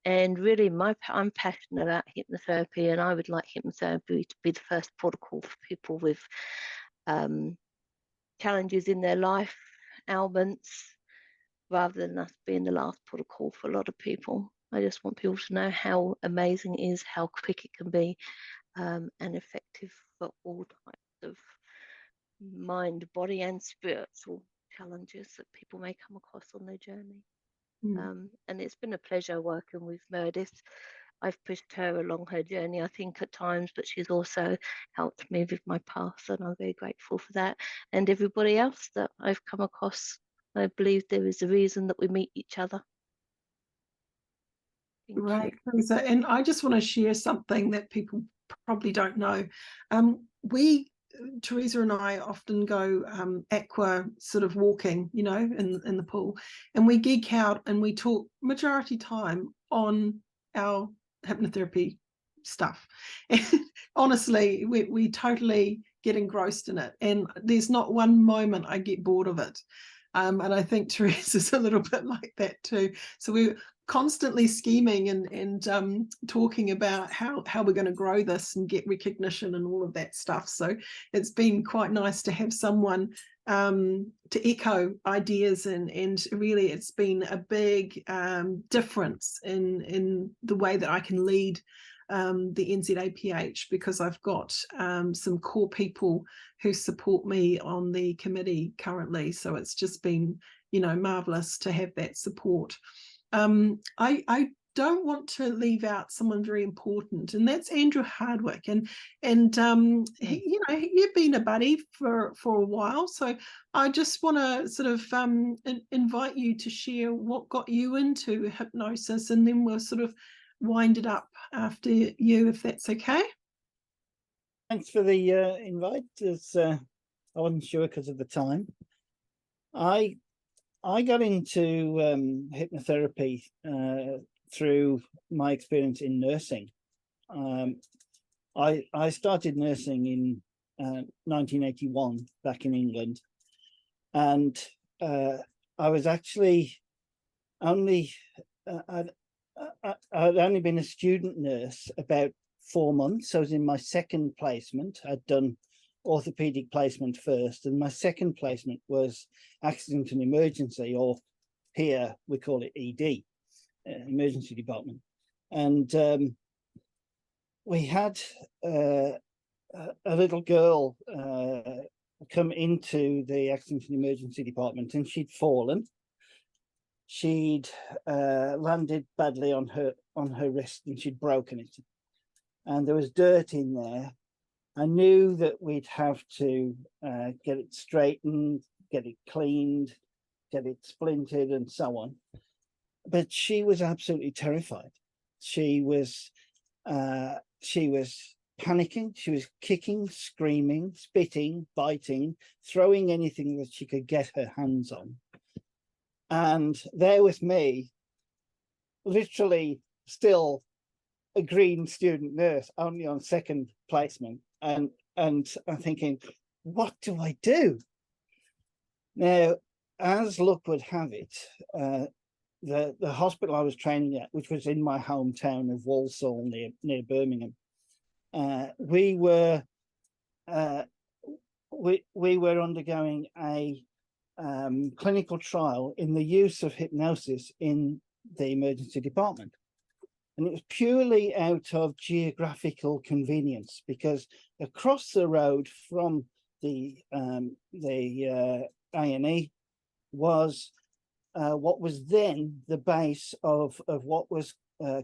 And really, I'm passionate about hypnotherapy, and I would like hypnotherapy to be the first protocol for people with challenges in their life, ailments, rather than us being the last protocol for a lot of people. I just want people to know how amazing it is, how quick it can be, and effective for all types of mind, body, and spiritual challenges that people may come across on their journey. And it's been a pleasure working with Meredith. I've pushed her along her journey, I think, at times, but she's also helped me with my path, and I'm very grateful for that. And everybody else that I've come across, I believe there is a reason that we meet each other. Right, Teresa. And I just want to share something that people probably don't know. Teresa and I often go aqua sort of walking, in the pool, and we geek out and we talk majority time on our hypnotherapy stuff. And honestly, we totally get engrossed in it, and there's not one moment I get bored of it. And I think Teresa's a little bit like that too. So we're constantly scheming and talking about how we're going to grow this and get recognition and all of that stuff. So it's been quite nice to have someone to echo ideas, and really it's been a big difference in the way that I can lead the NZAPH, because I've got some core people who support me on the committee currently. So it's just been, marvelous to have that support. I don't want to leave out someone very important, and that's Andrew Hardwick. And you've been a buddy for a while, so I just want to sort of invite you to share what got you into hypnosis, and then we'll sort of wind it up after you, if that's okay. Thanks for the invite. I wasn't sure because of the time. I got into hypnotherapy through my experience in nursing. I started nursing in 1981 back in England, and I was actually only I'd only been a student nurse about 4 months. I was in my second placement. I'd done orthopedic placement first, and my second placement was accident and emergency, or here we call it ED, emergency department. And we had a little girl come into the accident and emergency department, and she'd fallen. She'd landed badly on her wrist, and she'd broken it, and there was dirt in there. I knew that we'd have to get it straightened, get it cleaned, get it splintered, and so on. But she was absolutely terrified. She was panicking. She was kicking, screaming, spitting, biting, throwing anything that she could get her hands on. And there was me, literally still a green student nurse, only on second placement. And I'm thinking, what do I do? Now, as luck would have it, the hospital I was training at, which was in my hometown of Walsall near Birmingham, we were undergoing a clinical trial in the use of hypnosis in the emergency department. And it was purely out of geographical convenience, because across the road from the A&E was what was then the base of what was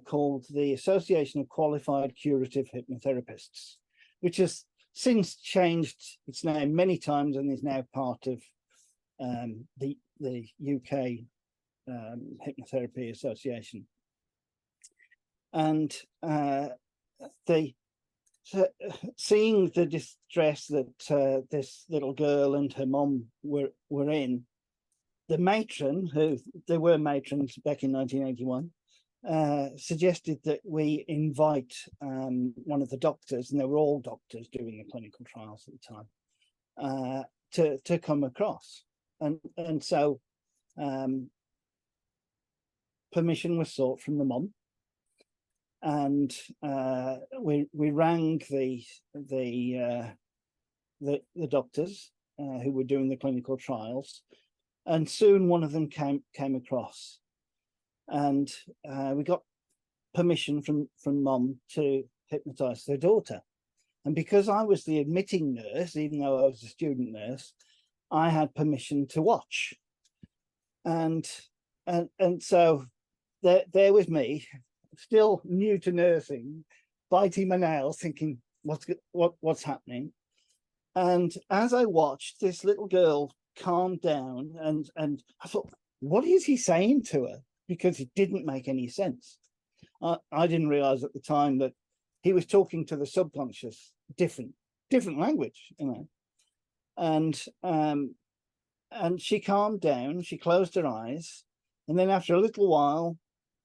called the Association of Qualified Curative Hypnotherapists, which has since changed its name many times and is now part of the UK Hypnotherapy Association. And seeing the distress that this little girl and her mum were in, the matron, who there were matrons back in 1981, suggested that we invite one of the doctors, and they were all doctors doing the clinical trials at the time, to come across. And so permission was sought from the mum, and we rang the doctors who were doing the clinical trials, and soon one of them came across, and we got permission from mum to hypnotize their daughter. And because I was the admitting nurse, even though I was a student nurse, I had permission to watch. And so there was me, still new to nursing, biting my nails, thinking, what's happening? And as I watched, this little girl calmed down, and I thought, what is he saying to her? Because it didn't make any sense. I didn't realize at the time that he was talking to the subconscious, different language, you know. And she calmed down, she closed her eyes, and then after a little while,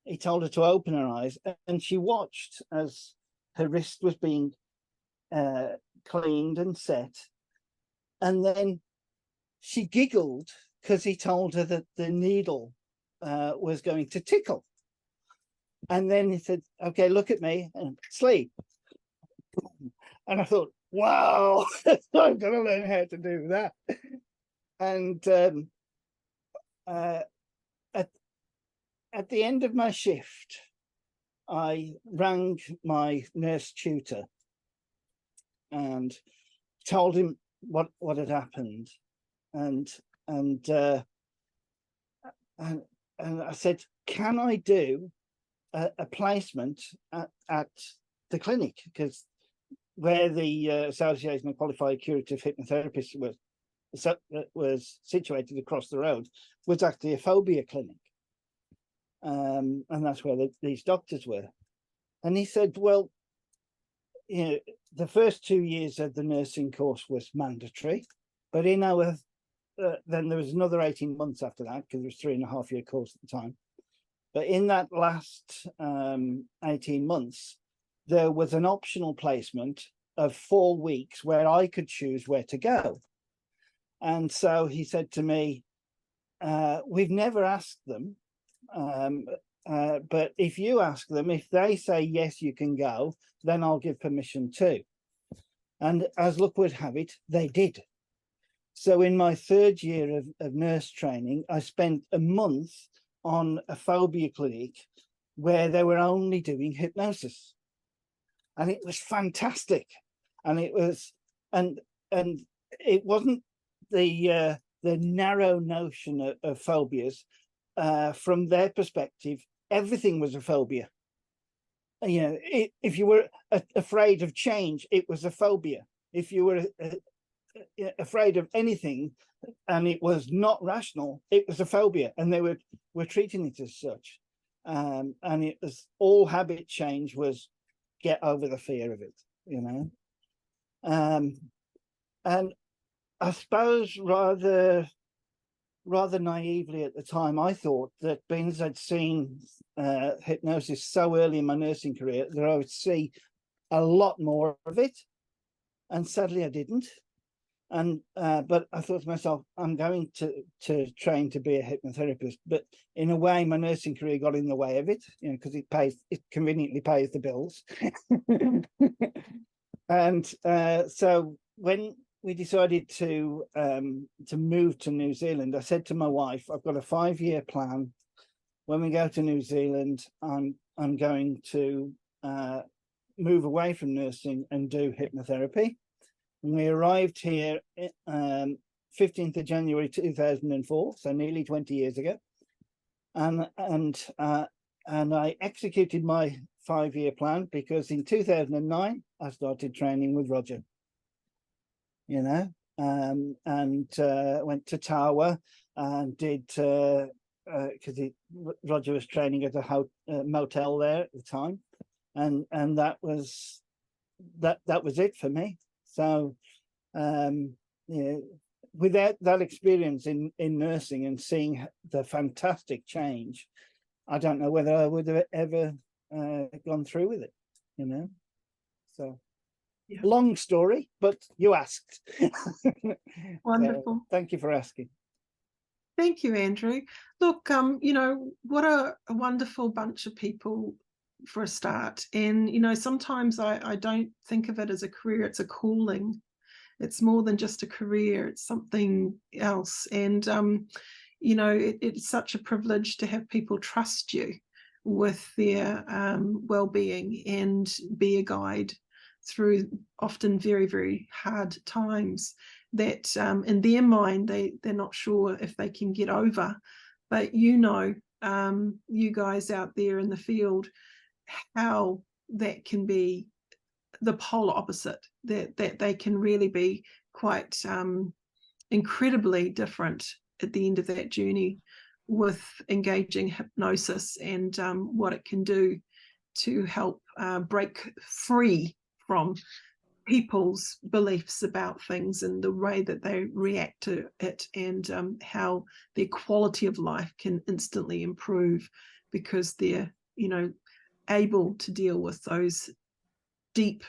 he told her to open her eyes, and she watched as her wrist was being cleaned and set. And then she giggled because he told her that the needle was going to tickle. And then he said, okay, look at me and sleep. And I thought, wow, I'm going to learn how to do that. And at the end of my shift, I rang my nurse tutor and told him what had happened, and I said, can I do a placement at the clinic, because where the Association of Qualified Curative Hypnotherapists was situated across the road was actually a phobia clinic. And that's where these doctors were. And he said, well, you know, the first 2 years of the nursing course was mandatory, but in our then there was another 18 months after that, because it was 3.5-year course at the time. But in that last 18 months, there was an optional placement of 4 weeks where I could choose where to go. And so he said to me, we've never asked them, but if you ask them, if they say yes, you can go, then I'll give permission too. And as luck would have it, they did. So in my 3rd year of nurse training, I spent a month on a phobia clinic where they were only doing hypnosis. And it was fantastic. And it was, and it wasn't the narrow notion of phobias. From their perspective, everything was a phobia. You know, if you were afraid of change, it was a phobia. If you were afraid of anything and it was not rational, it was a phobia, and they were treating it as such. And it was all habit change was get over the fear of it, you know. And I suppose rather naively at the time, I thought that being as I'd seen hypnosis so early in my nursing career, that I would see a lot more of it. And sadly, I didn't. And but I thought to myself, I'm going to train to be a hypnotherapist. But in a way, my nursing career got in the way of it, you know, because it conveniently pays the bills. And so when we decided to move to New Zealand, I said to my wife, I've got a 5-year plan. When we go to New Zealand, I'm going to move away from nursing and do hypnotherapy. And we arrived here 15th of January 2004, so nearly 20 years ago. And I executed my 5-year plan because in 2009 I started training with Roger. You know, and went to Tawa and did because Roger was training at a motel there at the time, and that was it for me. So, you know, without that experience in nursing and seeing the fantastic change, I don't know whether I would have ever gone through with it. You know, so. Yeah. Long story, but you asked. Wonderful. Thank you for asking. Thank you, Andrew. Look, you know, what a wonderful bunch of people for a start. And, you know, sometimes I don't think of it as a career, it's a calling. It's more than just a career, it's something else. And, you know, it's such a privilege to have people trust you with their well-being and be a guide through often very, very hard times that in their mind they're not sure if they can get over. But you know, you guys out there in the field, how that can be the polar opposite, that they can really be quite incredibly different at the end of that journey with engaging hypnosis and what it can do to help break free from people's beliefs about things and the way that they react to it, and how their quality of life can instantly improve because they're, you know, able to deal with those deep,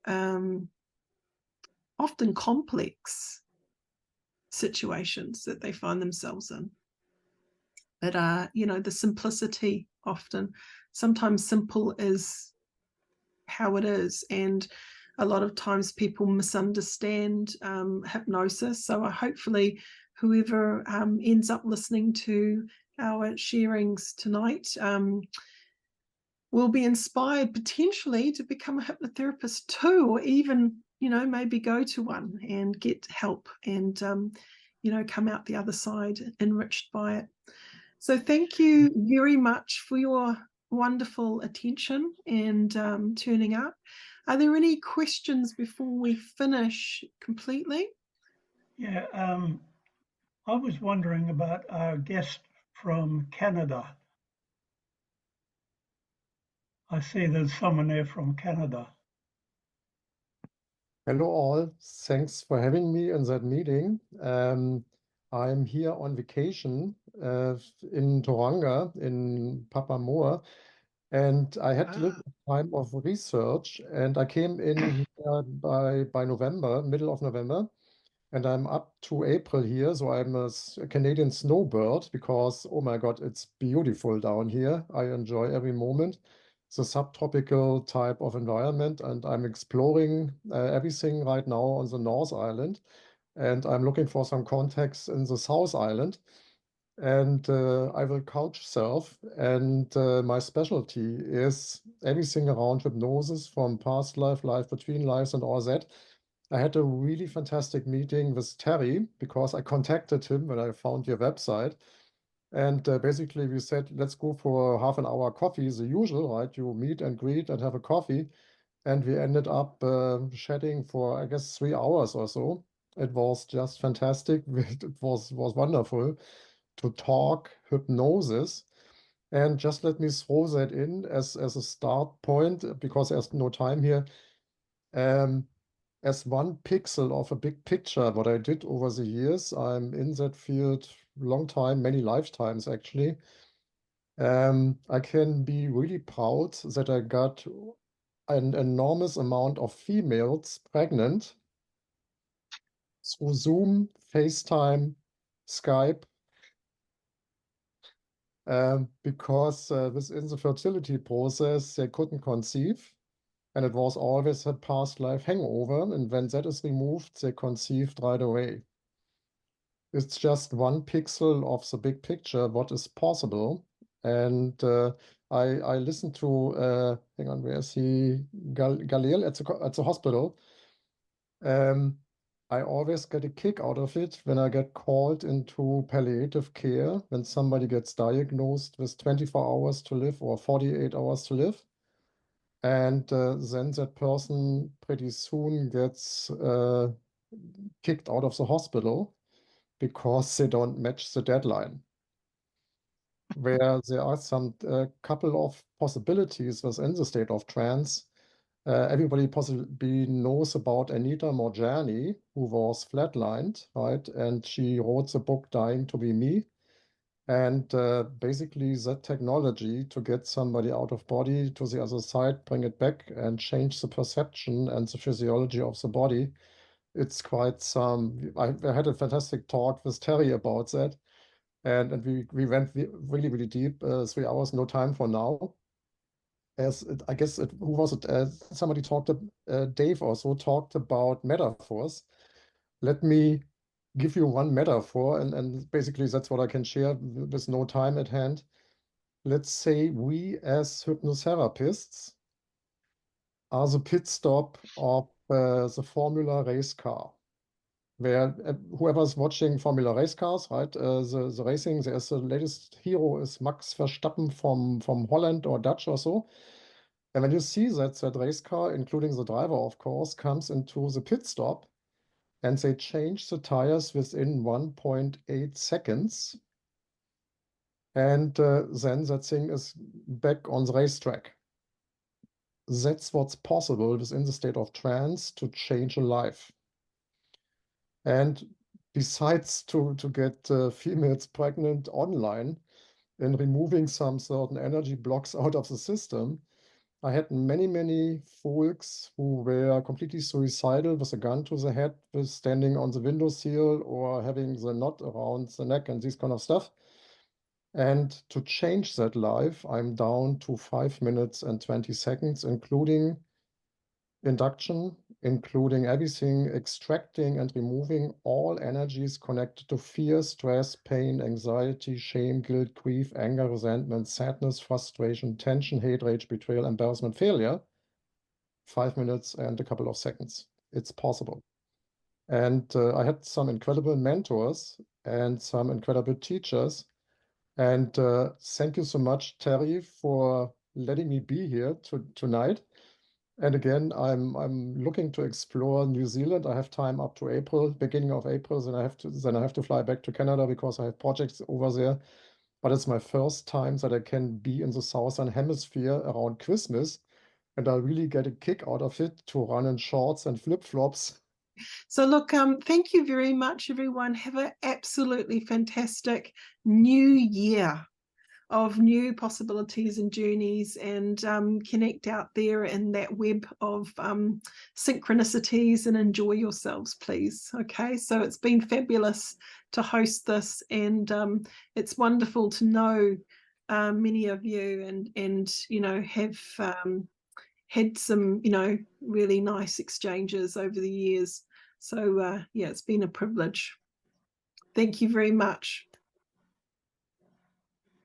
often complex situations that they find themselves in. But you know, the simplicity, often sometimes simple is how it is, and a lot of times people misunderstand hypnosis. So hopefully whoever ends up listening to our sharings tonight will be inspired potentially to become a hypnotherapist too, or even, you know, maybe go to one and get help and you know, come out the other side enriched by it. So thank you very much for your wonderful attention and turning up. Are there any questions before we finish completely? Yeah, I was wondering about our guest from Canada. I see there's someone there from Canada. Hello all, thanks for having me in that meeting. I'm here on vacation in Toranga in Papamoa, and I had a little time of research, and I came in here by November, middle of November, and I'm up to April here, so I'm a Canadian snowbird because, oh my God, it's beautiful down here. I enjoy every moment. It's a subtropical type of environment, and I'm exploring everything right now on the North Island, and I'm looking for some contacts in the South Island. And I will couch surf, and my specialty is everything around hypnosis from past life, life between lives, and all that. I had a really fantastic meeting with Terry because I contacted him when I found your website. And basically, we said, let's go for half an hour coffee, the usual, right? You meet and greet and have a coffee. And we ended up chatting for, I guess, 3 hours or so. It was just fantastic. It was wonderful to talk hypnosis. And just let me throw that in as a start point because there's no time here. As one pixel of a big picture, what I did over the years, I'm in that field long time, many lifetimes actually. I can be really proud that I got an enormous amount of females pregnant through Zoom, FaceTime, Skype, because within the fertility process, they couldn't conceive. And it was always a past life hangover. And when that is removed, they conceived right away. It's just one pixel of the big picture, what is possible. And I listened to, hang on, where is he? Galil at the hospital. I always get a kick out of it when I get called into palliative care, when somebody gets diagnosed with 24 hours to live or 48 hours to live. And then that person pretty soon gets kicked out of the hospital because they don't match the deadline. Where there are some couple of possibilities within the state of trance. Everybody possibly knows about Anita Morjani, who was flatlined, right? And she wrote the book Dying to Be Me. And basically, that technology to get somebody out of body to the other side, bring it back, and change the perception and the physiology of the body. It's quite some. I had a fantastic talk with Terry about that, and we went really, really deep. 3 hours, no time for now. I guess who was it? Somebody talked. Dave also talked about metaphors. Let me give you one metaphor, and basically that's what I can share with no time at hand. Let's say we as hypnotherapists are the pit stop of the Formula race car, where whoever's watching Formula race cars, right? The racing, there's the latest hero is Max Verstappen from Holland or Dutch or so. And when you see that race car, including the driver, of course, comes into the pit stop, and they change the tires within 1.8 seconds. And then that thing is back on the racetrack. That's what's possible within the state of trance to change a life. And besides to get females pregnant online and removing some certain energy blocks out of the system, I had many, many folks who were completely suicidal with a gun to the head, with standing on the windowsill or having the knot around the neck and this kind of stuff. And to change that life, I'm down to 5 minutes and 20 seconds, including induction, including everything, extracting and removing all energies connected to fear, stress, pain, anxiety, shame, guilt, grief, anger, resentment, sadness, frustration, tension, hate, rage, betrayal, embarrassment, failure. 5 minutes and a couple of seconds. It's possible. And I had some incredible mentors and some incredible teachers. And thank you so much, Terry, for letting me be here tonight. And again, I'm looking to explore New Zealand. I have time up to April, beginning of April. Then I have to fly back to Canada because I have projects over there. But it's my first time that I can be in the Southern Hemisphere around Christmas, and I really get a kick out of it to run in shorts and flip-flops So look, thank you very much, everyone. Have an absolutely fantastic new year of new possibilities and journeys, and connect out there in that web of synchronicities, and enjoy yourselves, please. Okay, so it's been fabulous to host this, and it's wonderful to know many of you, and you know, have had some, you know, really nice exchanges over the years. So yeah, it's been a privilege. Thank you very much.